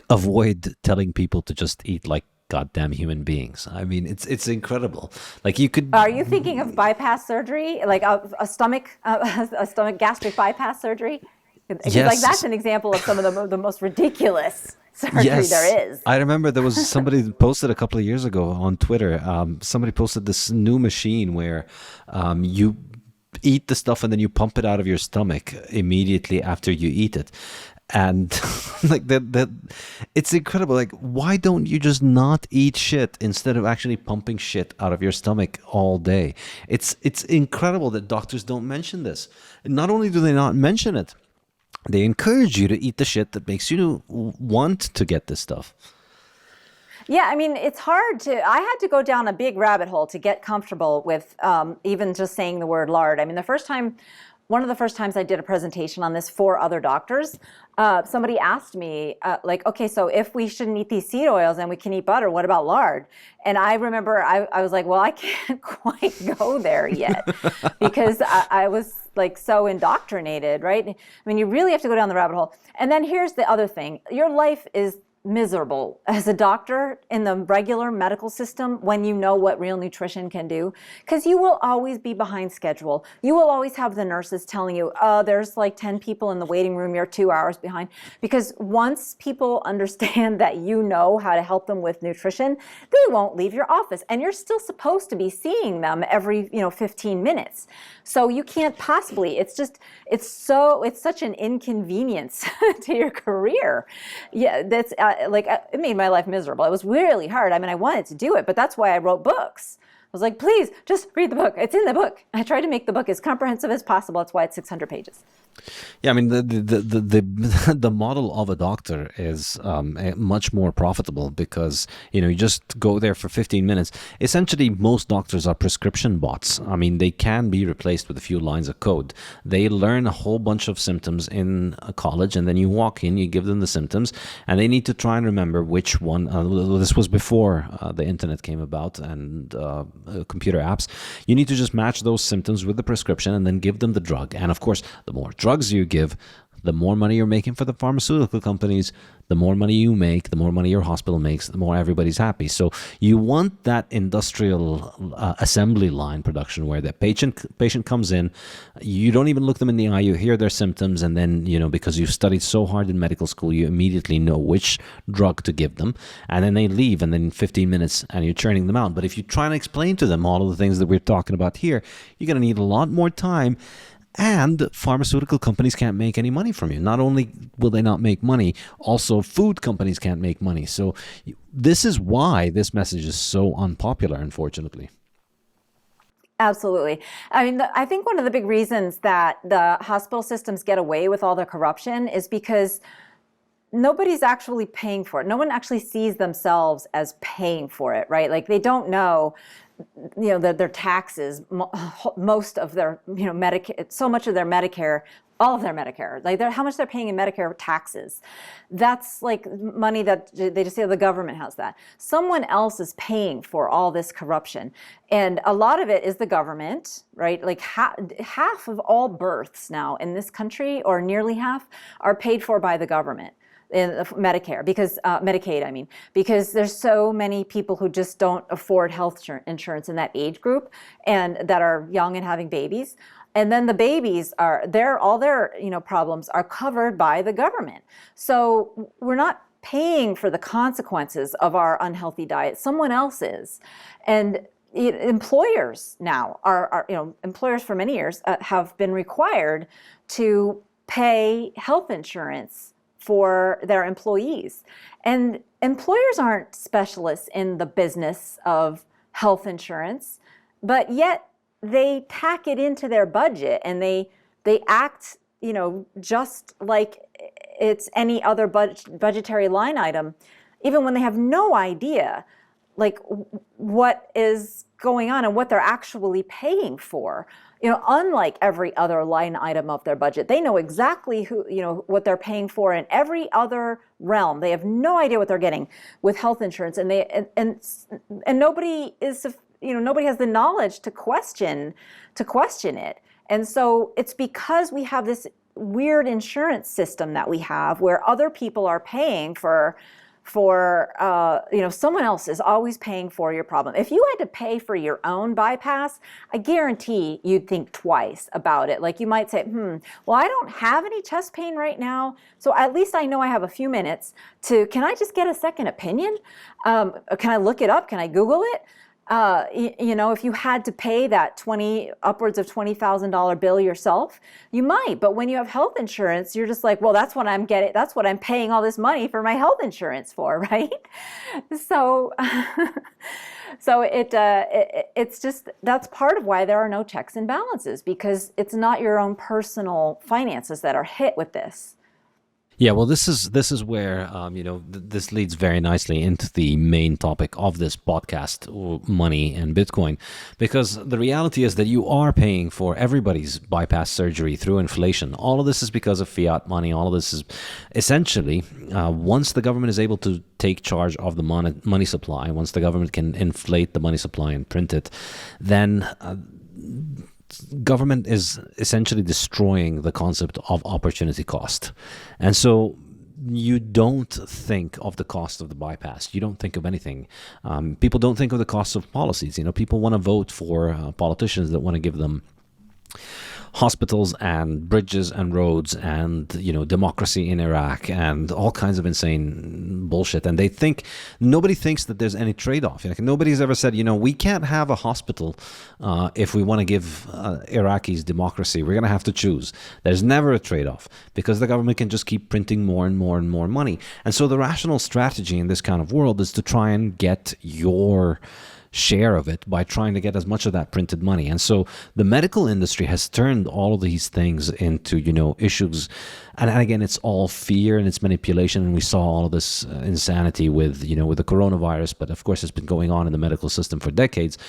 avoid telling people to just eat like goddamn human beings. I mean, it's incredible. Like, you could... Are you thinking of bypass surgery, like a stomach gastric bypass surgery? Yes. Like, that's an example of some of the most ridiculous surgery there is. I remember there was somebody posted a couple of years ago on Twitter. Somebody posted this new machine where you eat the stuff and then you pump it out of your stomach immediately after you eat it. And like that, it's incredible. Like, why don't you just not eat shit instead of actually pumping shit out of your stomach all day? It's incredible that doctors don't mention this. And not only do they not mention it, they encourage you to eat the shit that makes you want to get this stuff. Yeah, I mean, it's hard I had to go down a big rabbit hole to get comfortable with even just saying the word lard. I mean, one of the first times I did a presentation on this for other doctors, somebody asked me, okay, so if we shouldn't eat these seed oils and we can eat butter, what about lard? And I remember I was like, well, I can't quite go there yet because I was like so indoctrinated, right? I mean, you really have to go down the rabbit hole. And then here's the other thing. Your life is miserable as a doctor in the regular medical system when you know what real nutrition can do, because you will always be behind schedule. You will always have the nurses telling you, there's like 10 people in the waiting room, you're 2 hours behind. Because once people understand that you know how to help them with nutrition, they won't leave your office, and you're still supposed to be seeing them every 15 minutes. So you can't possibly, it's such an inconvenience to your career. Yeah, that's it made my life miserable. It was really hard. I mean, I wanted to do it, but that's why I wrote books. I was like, please, just read the book. It's in the book. I tried to make the book as comprehensive as possible. That's why it's 600 pages. Yeah, I mean, the model of a doctor is much more profitable because, you just go there for 15 minutes. Essentially, most doctors are prescription bots. I mean, they can be replaced with a few lines of code. They learn a whole bunch of symptoms in college, and then you walk in, you give them the symptoms, and they need to try and remember which one. This was before the internet came about and computer apps. You need to just match those symptoms with the prescription and then give them the drug. And of course, the more drugs you give, the more money you're making for the pharmaceutical companies, the more money you make, the more money your hospital makes, the more everybody's happy. So you want that industrial assembly line production where the patient comes in, you don't even look them in the eye, you hear their symptoms, and then, because you've studied so hard in medical school, you immediately know which drug to give them, and then they leave, and then in 15 minutes, and you're churning them out. But if you try and explain to them all of the things that we're talking about here, you're going to need a lot more time. And pharmaceutical companies can't make any money from you. Not only will they not make money, also food companies can't make money. So this is why this message is so unpopular, unfortunately. Absolutely. I mean, I think one of the big reasons that the hospital systems get away with all the corruption is because nobody's actually paying for it. No one actually sees themselves as paying for it, right? Like they don't know their taxes, most of their, Medicare, so much of their Medicare, all of their Medicare, like how much they're paying in Medicare taxes. That's like money that they just say the government has that. Someone else is paying for all this corruption. And a lot of it is the government, right? Like half of all births now in this country, or nearly half, are paid for by the government. In Medicare, because Medicaid, because there's so many people who just don't afford health insurance in that age group, and that are young and having babies. And then the babies all their problems are covered by the government. So we're not paying for the consequences of our unhealthy diet. Someone else is. And employers now employers for many years have been required to pay health insurance for their employees. And employers aren't specialists in the business of health insurance, but yet they tack it into their budget, and they act, just like it's any other budgetary line item, even when they have no idea like what is going on and what they're actually paying for. Unlike every other line item of their budget, they know exactly what they're paying for in every other realm. They have no idea what they're getting with health insurance, and nobody is, nobody has the knowledge to question it. And so it's because we have this weird insurance system that we have, where other people are paying for someone else is always paying for your problem. If you had to pay for your own bypass, I guarantee you'd think twice about it. Like you might say, well, I don't have any chest pain right now, so at least I know I have a few minutes can I just get a second opinion? Can I look it up? Can I Google it? If you had to pay that upwards of $20,000 bill yourself, you might. But when you have health insurance, you're just like, well, that's what I'm getting. That's what I'm paying all this money for my health insurance for, right? So, it's just, that's part of why there are no checks and balances, because it's not your own personal finances that are hit with this. Yeah, well, this is where this leads very nicely into the main topic of this podcast, money and Bitcoin, because the reality is that you are paying for everybody's bypass surgery through inflation. All of this is because of fiat money. All of this is essentially once the government is able to take charge of the money supply, once the government can inflate the money supply and print it, then government is essentially destroying the concept of opportunity cost. And so you don't think of the cost of the bypass. You don't think of anything. People don't think of the cost of policies. People want to vote for politicians that want to give them hospitals and bridges and roads and democracy in Iraq and all kinds of insane bullshit, and nobody thinks that there's any trade-off. Nobody's ever said, we can't have a hospital if we want to give Iraqis democracy. We're going to have to choose. There's never a trade-off, because the government can just keep printing more and more and more money. And so the rational strategy in this kind of world is to try and get your share of it by trying to get as much of that printed money. And so the medical industry has turned all of these things into, issues. And again, it's all fear and it's manipulation. And we saw all of this insanity with the coronavirus. But of course, it's been going on in the medical system for decades.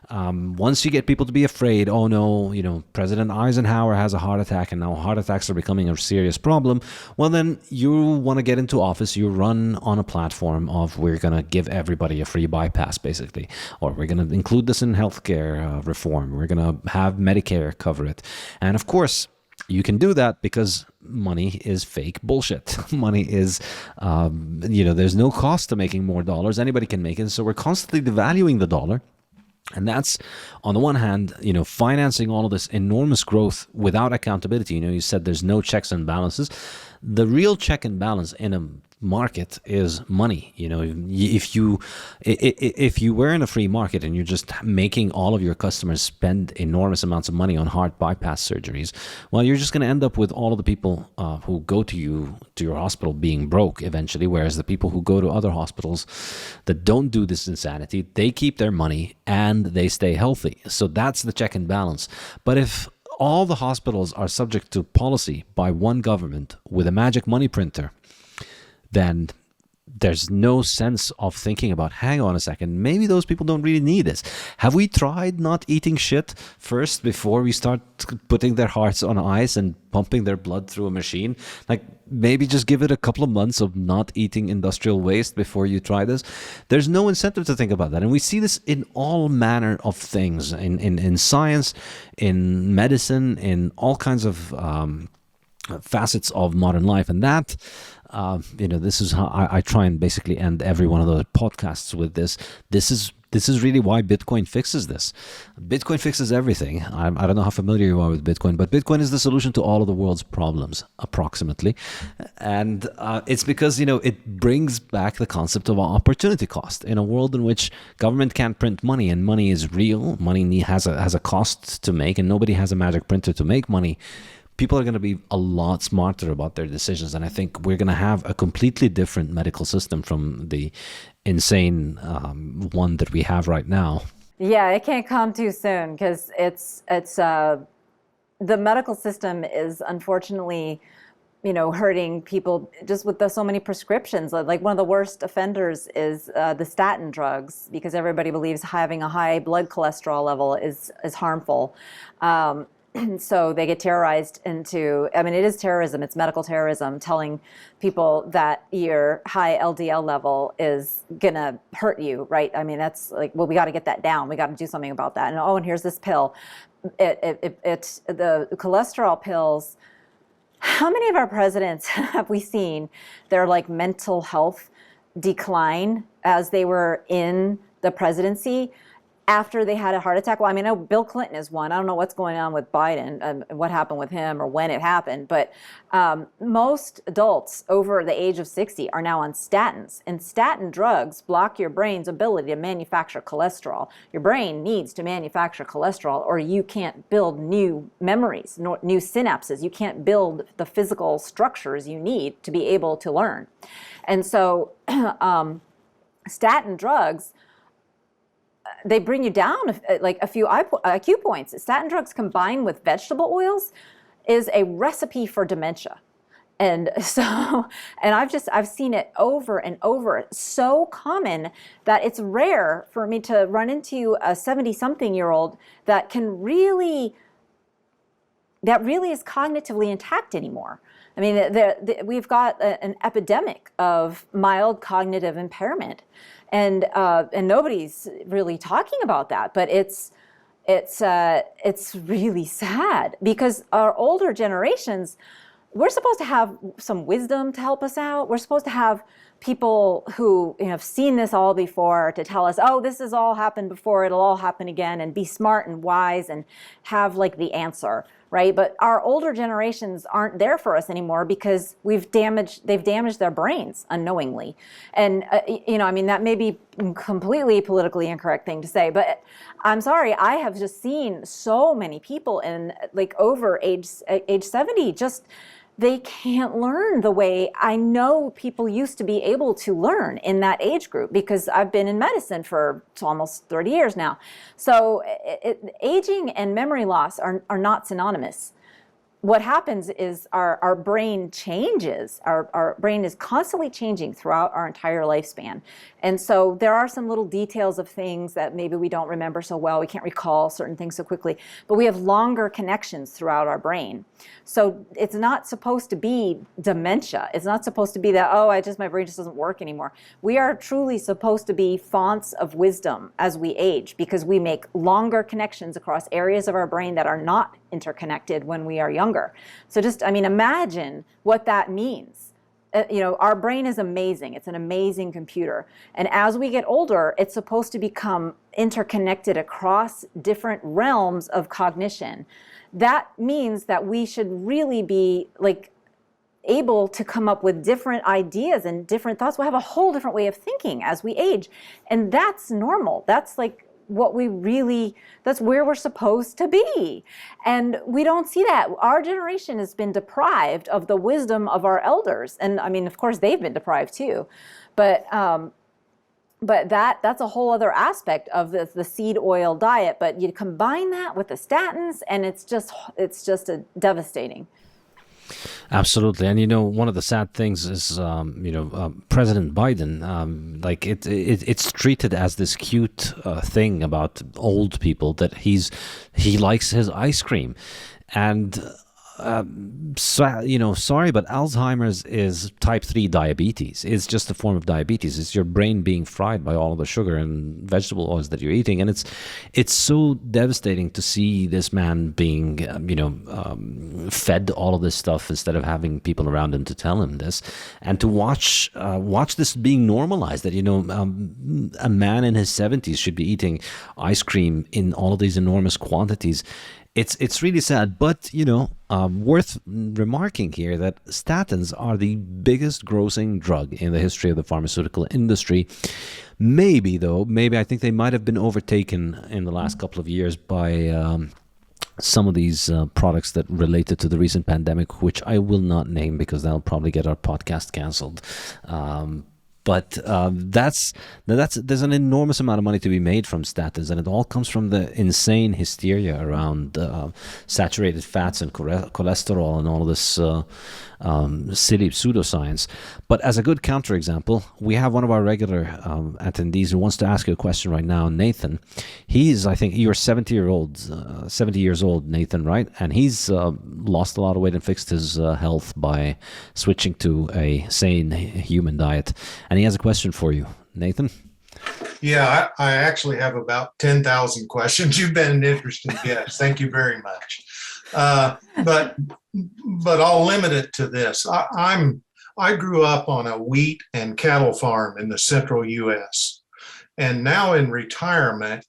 Once you get people to be afraid, oh no, President Eisenhower has a heart attack and now heart attacks are becoming a serious problem. Well, then you want to get into office, you run on a platform of we're going to give everybody a free bypass, basically. Or we're going to include this in healthcare reform. We're going to have Medicare cover it. And of course, you can do that because money is fake bullshit. Money is, there's no cost to making more dollars. Anybody can make it. So we're constantly devaluing the dollar. And that's, on the one hand, financing all of this enormous growth without accountability. You said there's no checks and balances. The real check and balance in a market is money. If you were in a free market and you're just making all of your customers spend enormous amounts of money on heart bypass surgeries, well, you're just going to end up with all of the people who go to your hospital being broke eventually, whereas the people who go to other hospitals that don't do this insanity, they keep their money and they stay healthy. So that's the check and balance. But if all the hospitals are subject to policy by one government with a magic money printer, then there's no sense of thinking about, hang on a second, maybe those people don't really need this. Have we tried not eating shit first before we start putting their hearts on ice and pumping their blood through a machine? Like, maybe just give it a couple of months of not eating industrial waste before you try this. There's no incentive to think about that. And we see this in all manner of things, in science, in medicine, in all kinds of facets of modern life. And that, this is how I try and basically end every one of those podcasts with this. This is really why Bitcoin fixes this. Bitcoin fixes everything. I don't know how familiar you are with Bitcoin, but Bitcoin is the solution to all of the world's problems, approximately. And it's because, it brings back the concept of opportunity cost. In a world in which government can't print money and money is real, money has a cost to make, and nobody has a magic printer to make money, people are going to be a lot smarter about their decisions. And I think we're going to have a completely different medical system from the insane one that we have right now. Yeah, it can't come too soon, because it's the medical system is unfortunately, hurting people just with so many prescriptions. Like, one of the worst offenders is the statin drugs, because everybody believes having a high blood cholesterol level is harmful. So they get terrorized into, it is terrorism, it's medical terrorism, telling people that your high LDL level is gonna hurt you, right? That's like, well, we got to get that down. We got to do something about that. And here's this pill. The cholesterol pills. How many of our presidents have we seen their mental health decline as they were in the presidency? After they had a heart attack? Well, I know Bill Clinton is one. I don't know what's going on with Biden and what happened with him or when it happened, but most adults over the age of 60 are now on statins. And statin drugs block your brain's ability to manufacture cholesterol. Your brain needs to manufacture cholesterol, or you can't build new memories, new synapses. You can't build the physical structures you need to be able to learn. And so statin drugs, they bring you down a few IQ points. Statin drugs combined with vegetable oils is a recipe for dementia. And so, I've seen it over and over. It's so common that it's rare for me to run into a 70-something-year-old that really is cognitively intact anymore. We've got an epidemic of mild cognitive impairment. And nobody's really talking about that, but it's really sad, because our older generations, we're supposed to have some wisdom to help us out. We're supposed to have people who have seen this all before to tell us, oh, this has all happened before, it'll all happen again, and be smart and wise and have the answer, right? But our older generations aren't there for us anymore, because they've damaged their brains unknowingly. And that may be completely politically incorrect thing to say, but I'm sorry, I have just seen so many people in over age 70 just, they can't learn the way I know people used to be able to learn in that age group, because I've been in medicine for almost 30 years now. So aging and memory loss are not synonymous. What happens is our brain changes. Our brain is constantly changing throughout our entire lifespan. And so there are some little details of things that maybe we don't remember so well. We can't recall certain things so quickly, but we have longer connections throughout our brain. So it's not supposed to be dementia. It's not supposed to be that, my brain just doesn't work anymore. We are truly supposed to be fonts of wisdom as we age, because we make longer connections across areas of our brain that are not interconnected when we are younger. younger. So just, I mean, imagine what that means. Our brain is amazing. It's an amazing computer. And as we get older, it's supposed to become interconnected across different realms of cognition. That means that we should really be able to come up with different ideas and different thoughts. We'll have a whole different way of thinking as we age. And that's normal. That's that's where we're supposed to be. And we don't see that. Our generation has been deprived of the wisdom of our elders. And I mean, of course, they've been deprived too. But that's a whole other aspect of the seed oil diet. But you combine that with the statins, and it's just devastating. Absolutely. And, one of the sad things is, President Biden, it's treated as this cute thing about old people that he likes his ice cream. And, sorry, but Alzheimer's is type 3 diabetes. It's just a form of diabetes. It's your brain being fried by all of the sugar and vegetable oils that you're eating. And it's so devastating to see this man being, fed all of this stuff instead of having people around him to tell him this. And to watch this being normalized, that, a man in his 70s should be eating ice cream in all of these enormous quantities. It's really sad, but, worth remarking here that statins are the biggest grossing drug in the history of the pharmaceutical industry. Maybe I think they might have been overtaken in the last couple of years by some of these products that related to the recent pandemic, which I will not name because that'll probably get our podcast canceled. But there's an enormous amount of money to be made from statins, and it all comes from the insane hysteria around saturated fats and cholesterol and all of this silly pseudoscience. But as a good counterexample, we have one of our regular attendees who wants to ask you a question right now, Nathan. I think you're 70 years old, Nathan, right? And he's lost a lot of weight and fixed his health by switching to a sane human diet. And he has a question for you, Nathan. Yeah, I actually have about 10,000 questions. You've been an interesting guest. Thank you very much. But I'll limit it to this. I grew up on a wheat and cattle farm in the central U.S. And now in retirement,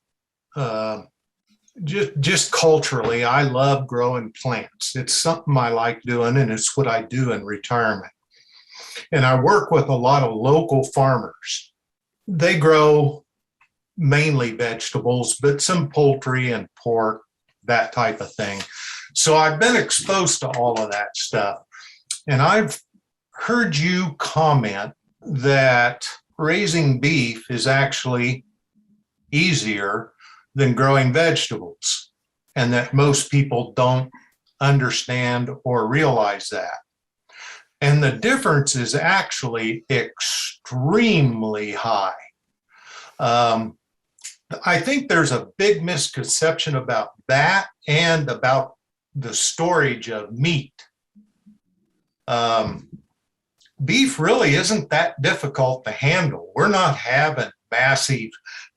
just culturally, I love growing plants. It's something I like doing, and it's what I do in retirement. And I work with a lot of local farmers. They grow mainly vegetables, but some poultry and pork, that type of thing. So I've been exposed to all of that stuff. And I've heard you comment that raising beef is actually easier than growing vegetables, and that most people don't understand or realize that. And the difference is actually extremely high. I think there's a big misconception about that and about the storage of meat. Beef really isn't that difficult to handle. We're not having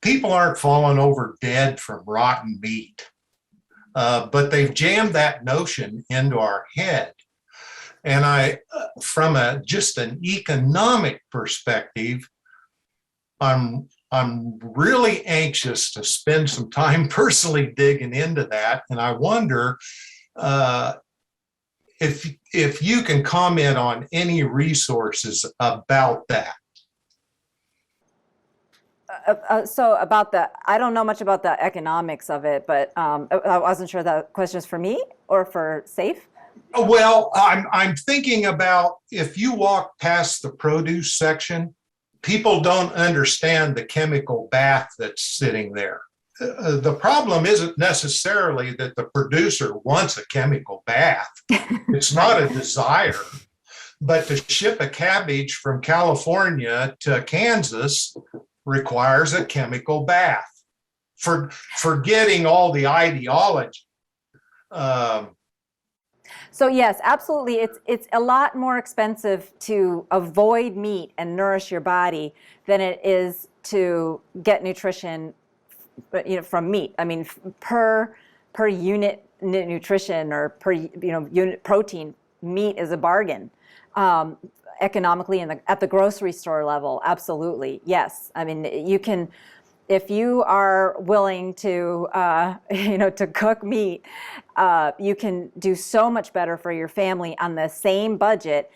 people aren't falling over dead from rotten meat. But they've jammed that notion into our head. And from just an economic perspective, I'm really anxious to spend some time personally digging into that. And I wonder if you can comment on any resources about that. So I don't know much about the economics of it, but I wasn't sure that question is for me or for Saif. Well, I'm thinking about if you walk past the produce section, people don't understand the chemical bath that's sitting there. The problem isn't necessarily that the producer wants a chemical bath. It's not a desire. But to ship a cabbage from California to Kansas requires a chemical bath. Forgetting all the ideology. So yes, absolutely. It's a lot more expensive to avoid meat and nourish your body than it is to get nutrition, from meat. I mean, per unit nutrition or per unit protein, meat is a bargain. Economically at the grocery store level, absolutely, yes. I mean, you can, if you are willing to, to cook meat, you can do so much better for your family on the same budget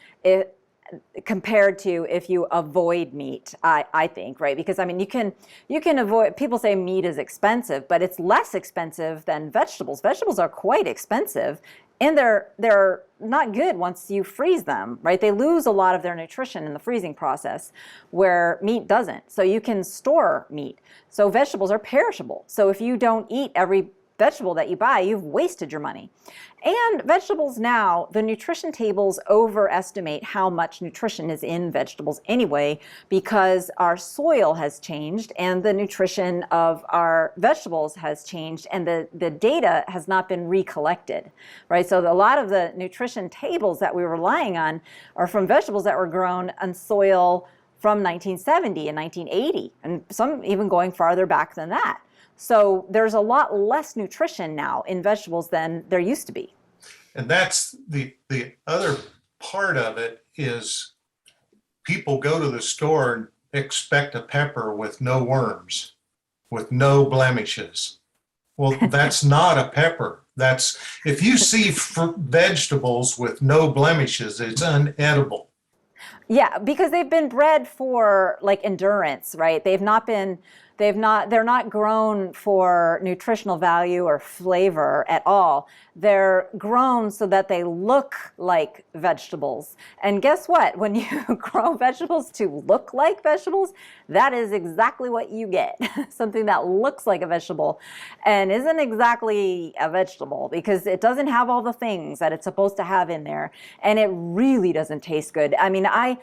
compared to if you avoid meat, I think, right? Because I mean, you can avoid, people say meat is expensive, but it's less expensive than vegetables. Vegetables are quite expensive, and they're not good once you freeze them, right? They lose a lot of their nutrition in the freezing process, where meat doesn't. So you can store meat. So vegetables are perishable. So if you don't eat every vegetable that you buy, you've wasted your money. And vegetables now, the nutrition tables overestimate how much nutrition is in vegetables anyway, because our soil has changed and the nutrition of our vegetables has changed, and the data has not been recollected, right? So a lot of the nutrition tables that we're relying on are from vegetables that were grown on soil from 1970 and 1980, and some even going farther back than that. So there's a lot less nutrition now in vegetables than there used to be. And that's the other part of it is people go to the store and expect a pepper with no worms, with no blemishes. Well, that's not a pepper. That's, if you see vegetables with no blemishes, it's unedible. Yeah, because they've been bred for like endurance, right? They're not grown for nutritional value or flavor at all. They're grown so that they look like vegetables. And guess what? When you grow vegetables to look like vegetables, that is exactly what you get. Something that looks like a vegetable and isn't exactly a vegetable, because it doesn't have all the things that it's supposed to have in there. And it really doesn't taste good. I mean, I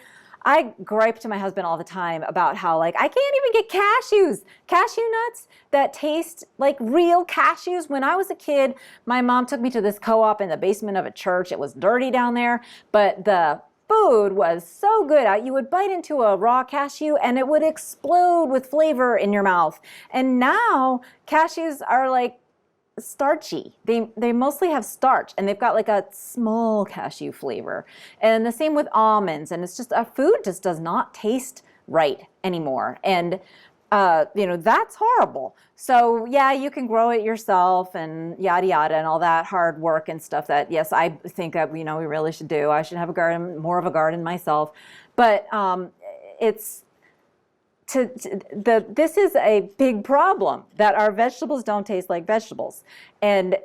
gripe to my husband all the time about how, like, I can't even get cashew nuts that taste like real cashews. When I was a kid, my mom took me to this co-op in the basement of a church. It was dirty down there, but the food was so good. You would bite into a raw cashew and it would explode with flavor in your mouth. And now cashews are like starchy. They mostly have starch, and they've got like a small cashew flavor. And the same with almonds, and it's just, food just does not taste right anymore. And that's horrible. So yeah, you can grow it yourself and yada yada and all that hard work and stuff that, yes, I think that we really should do. I should have more of a garden myself. But this is a big problem, that our vegetables don't taste like vegetables. And,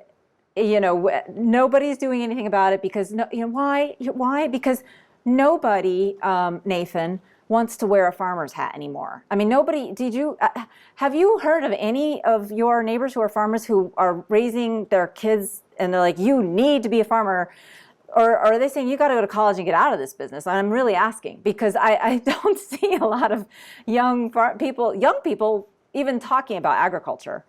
nobody's doing anything about it because, why? Because nobody, Nathan, wants to wear a farmer's hat anymore. I mean, have you heard of any of your neighbors who are farmers who are raising their kids and they're like, you need to be a farmer? Or are they saying you got to go to college and get out of this business? I'm really asking, because I don't see a lot of young people even talking about agriculture.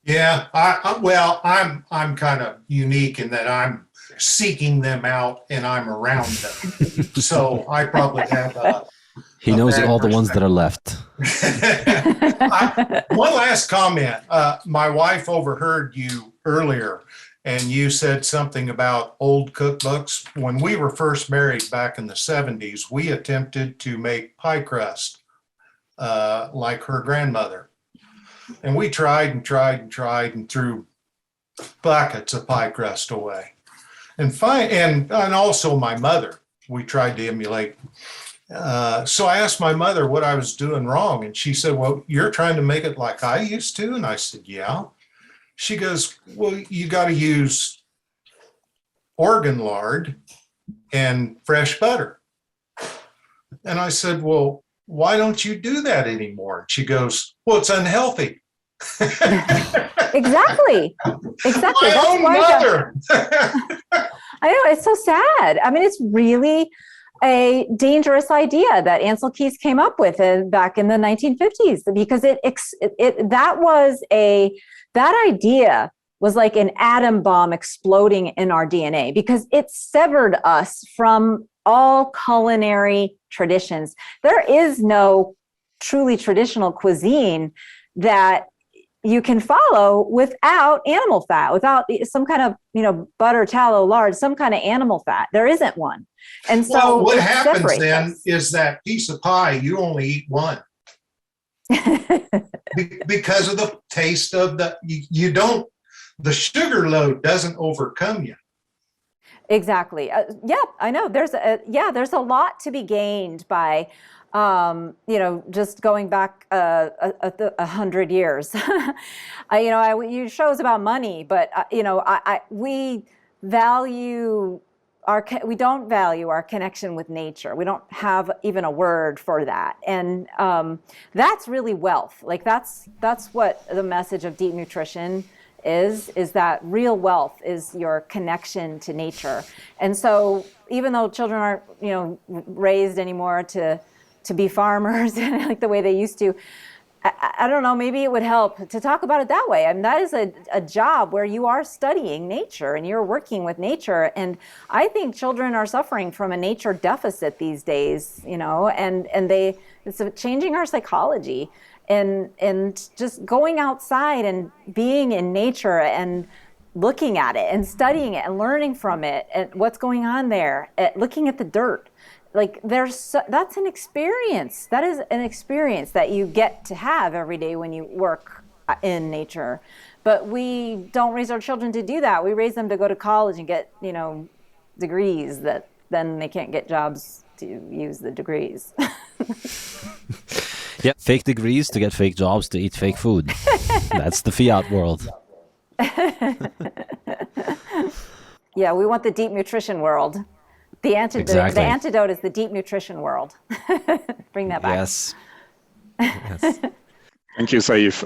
Yeah, I'm kind of unique in that I'm seeking them out and I'm around them. So I probably have he knows all the ones that are left. One last comment. My wife overheard you earlier, and you said something about old cookbooks. When we were first married back in the 70s, we attempted to make pie crust like her grandmother. And we tried and threw buckets of pie crust away. And also my mother, we tried to emulate. So I asked my mother what I was doing wrong. And she said, well, you're trying to make it like I used to? And I said, yeah. She goes, well, you got to use organ lard and fresh butter. And I said, well, why don't you do that anymore? And she goes, well, it's unhealthy. Exactly. My own mother. I know, it's so sad. I mean, it's really a dangerous idea that Ancel Keys came up with back in the 1950s, because that idea was like an atom bomb exploding in our DNA, because it severed us from all culinary traditions. There is no truly traditional cuisine that you can follow without animal fat, without some kind of, butter, tallow, lard, some kind of animal fat. There isn't one. And so well, what happens then is that piece of pie, you only eat one. Because of the taste of the sugar load doesn't overcome you. Exactly. Yeah, I know. There's a lot to be gained by, just going back 100 years. You shows about money, but we don't value our connection with nature. We don't have even a word for that, and that's really wealth. Like that's what the message of deep nutrition is that real wealth is your connection to nature. And so even though children aren't raised anymore to be farmers like the way they used to, I don't know, maybe it would help to talk about it that way. I mean, that is a job where you are studying nature and you're working with nature. And I think children are suffering from a nature deficit these days, and it's changing our psychology. And just going outside and being in nature and looking at it and studying it and learning from it and what's going on there, looking at the dirt. Like that's an experience. That is an experience that you get to have every day when you work in nature. But we don't raise our children to do that. We raise them to go to college and get, degrees that then they can't get jobs to use the degrees. Yeah, fake degrees to get fake jobs to eat fake food. That's the Fiat world. Yeah, we want the deep nutrition world. The antidote is the deep nutrition world. Bring that back. Yes. Thank you, Saif.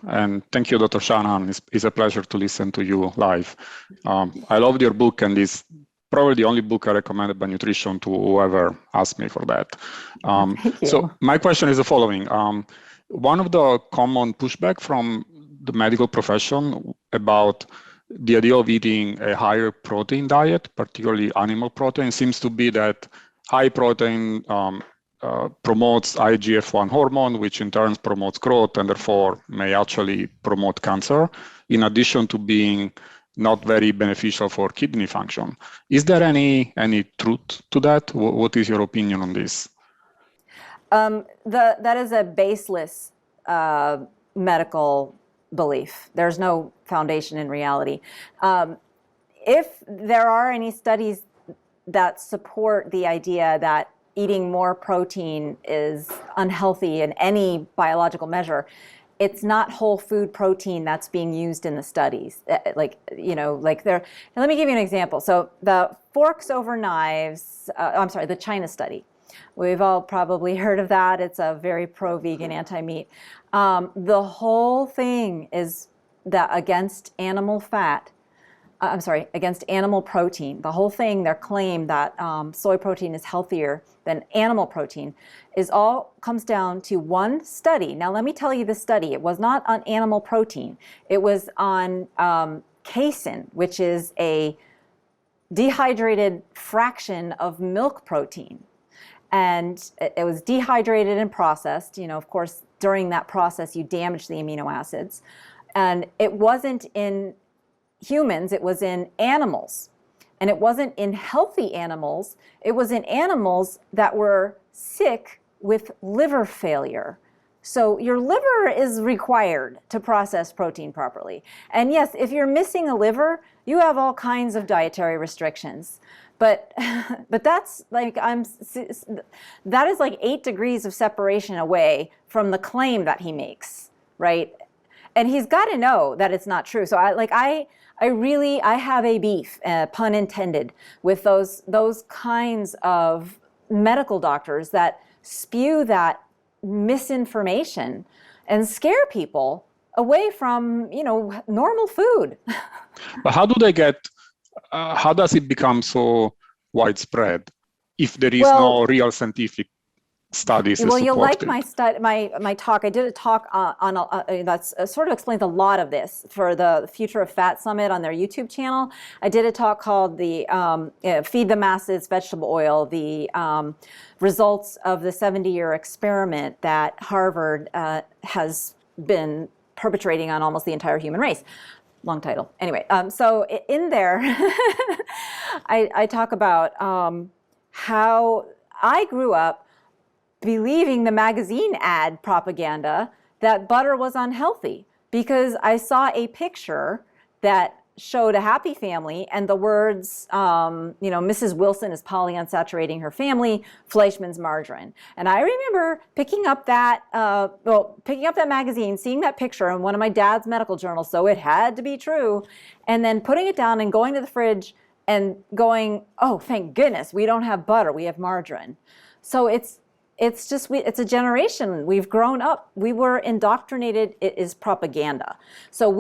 And thank you, Dr. Shanahan. It's a pleasure to listen to you live. I loved your book, and it's probably the only book I recommended by nutrition to whoever asked me for that. So my question is the following. One of the common pushback from the medical profession about the idea of eating a higher protein diet, particularly animal protein, seems to be that high protein promotes IGF-1 hormone, which in turn promotes growth and therefore may actually promote cancer, in addition to being not very beneficial for kidney function. Is there any truth to that? What is your opinion on this? That is a baseless medical belief. There's no foundation in reality. If there are any studies that support the idea that eating more protein is unhealthy in any biological measure, it's not whole food protein that's being used in the studies. Let me give you an example. So the forks over knives, the China study. We've all probably heard of that. It's a very pro-vegan, anti-meat. The whole thing is that against animal protein. The whole thing, their claim that soy protein is healthier than animal protein comes down to one study. Now, let me tell you the study. It was not on animal protein. It was on casein, which is a dehydrated fraction of milk protein. And it was dehydrated and processed. Of course, during that process, you damage the amino acids. And it wasn't in humans, it was in animals. And it wasn't in healthy animals, it was in animals that were sick with liver failure. So your liver is required to process protein properly. And yes, if you're missing a liver, you have all kinds of dietary restrictions. But that's like, that is like 8 degrees of separation away from the claim that he makes, right? And he's got to know that it's not true. So I have a beef, pun intended, with those kinds of medical doctors that spew that misinformation and scare people away from, normal food. But how does it become so widespread if there is no real scientific studies to support you'll like it? my talk. I did a talk on that sort of explains a lot of this for the Future of Fat Summit on their YouTube channel. I did a talk called the Feed the Masses Vegetable Oil, the results of the 70-year experiment that Harvard has been perpetrating on almost the entire human race. Long title. Anyway, so in there, I talk about how I grew up believing the magazine ad propaganda that butter was unhealthy because I saw a picture that showed a happy family and the words, Mrs. Wilson is polyunsaturating her family, Fleischmann's margarine. And I remember picking up that magazine, seeing that picture in one of my dad's medical journals, so it had to be true, and then putting it down and going to the fridge and going, oh, thank goodness, we don't have butter, we have margarine. So it's a generation. We've grown up. We were indoctrinated. It is propaganda. So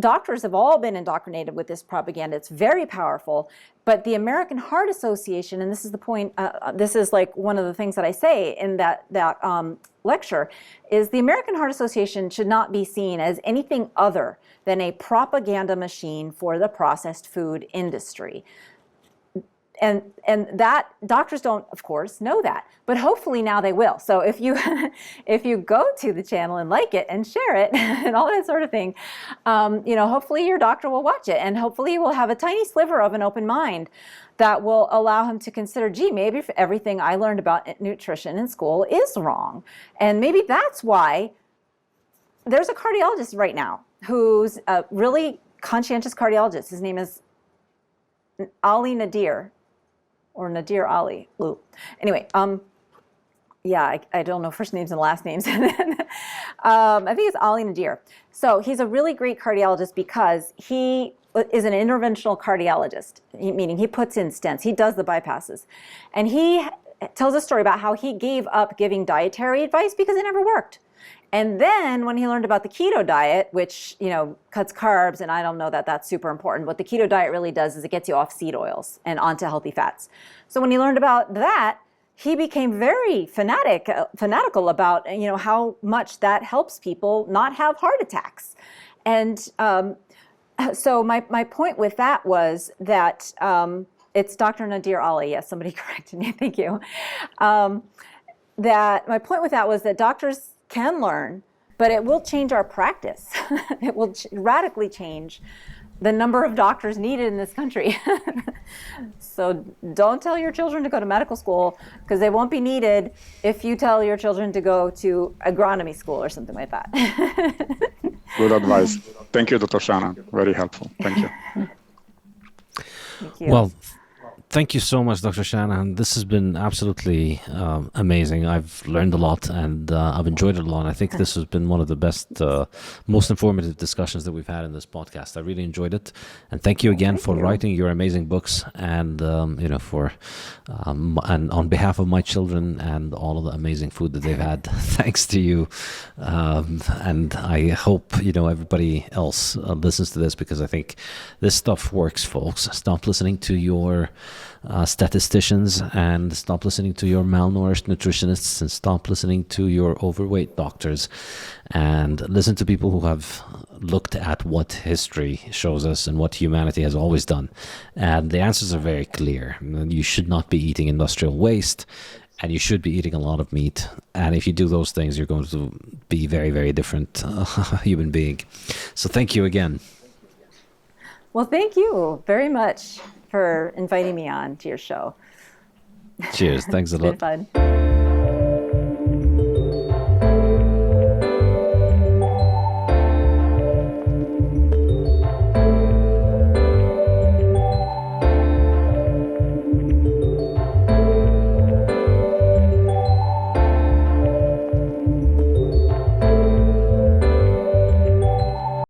doctors have all been indoctrinated with this propaganda. It's very powerful. But the American Heart Association, and this is the point, this is like one of the things that I say in that lecture, is the American Heart Association should not be seen as anything other than a propaganda machine for the processed food industry. And that doctors don't, of course, know that, but hopefully now they will. So if you go to the channel and like it and share it and all that sort of thing, hopefully your doctor will watch it, and hopefully he will have a tiny sliver of an open mind that will allow him to consider, gee, maybe everything I learned about nutrition in school is wrong, and maybe that's why there's a cardiologist right now who's a really conscientious cardiologist. His name is Ali Nadir. Or Nadir Ali. Ooh. Anyway, I don't know first names and last names. I think it's Ali Nadir. So he's a really great cardiologist because he is an interventional cardiologist, meaning he puts in stents, he does the bypasses. And he tells a story about how he gave up giving dietary advice because it never worked. And then when he learned about the keto diet, which, cuts carbs, and I don't know that that's super important, what the keto diet really does is it gets you off seed oils and onto healthy fats. So when he learned about that, he became very fanatical about, how much that helps people not have heart attacks. And so my point with that was that it's Dr. Nadir Ali. Yes, somebody corrected me. Thank you. That my point with that was that doctors can learn, but it will change our practice. It will radically change the number of doctors needed in this country. So don't tell your children to go to medical school, because they won't be needed if you tell your children to go to agronomy school or something like that. Good advice. Thank you, Dr. Shanahan. Very helpful. Thank you. Thank you. Well, thank you so much, Dr. Shanahan. This has been absolutely amazing. I've learned a lot, and I've enjoyed it a lot. I think this has been one of the best, most informative discussions that we've had in this podcast. I really enjoyed it. And thank you again for writing your amazing books, and and on behalf of my children and all of the amazing food that they've had, thanks to you. And I hope, everybody else listens to this, because I think this stuff works, folks. Stop listening to your statisticians, and stop listening to your malnourished nutritionists, and stop listening to your overweight doctors, and listen to people who have looked at what history shows us and what humanity has always done. And the answers are very clear. You should not be eating industrial waste, and you should be eating a lot of meat. And if you do those things, you're going to be a very, very different human being. So thank you again. Well, thank you very much for inviting me on to your show. Cheers. Thanks a lot. It's been fun.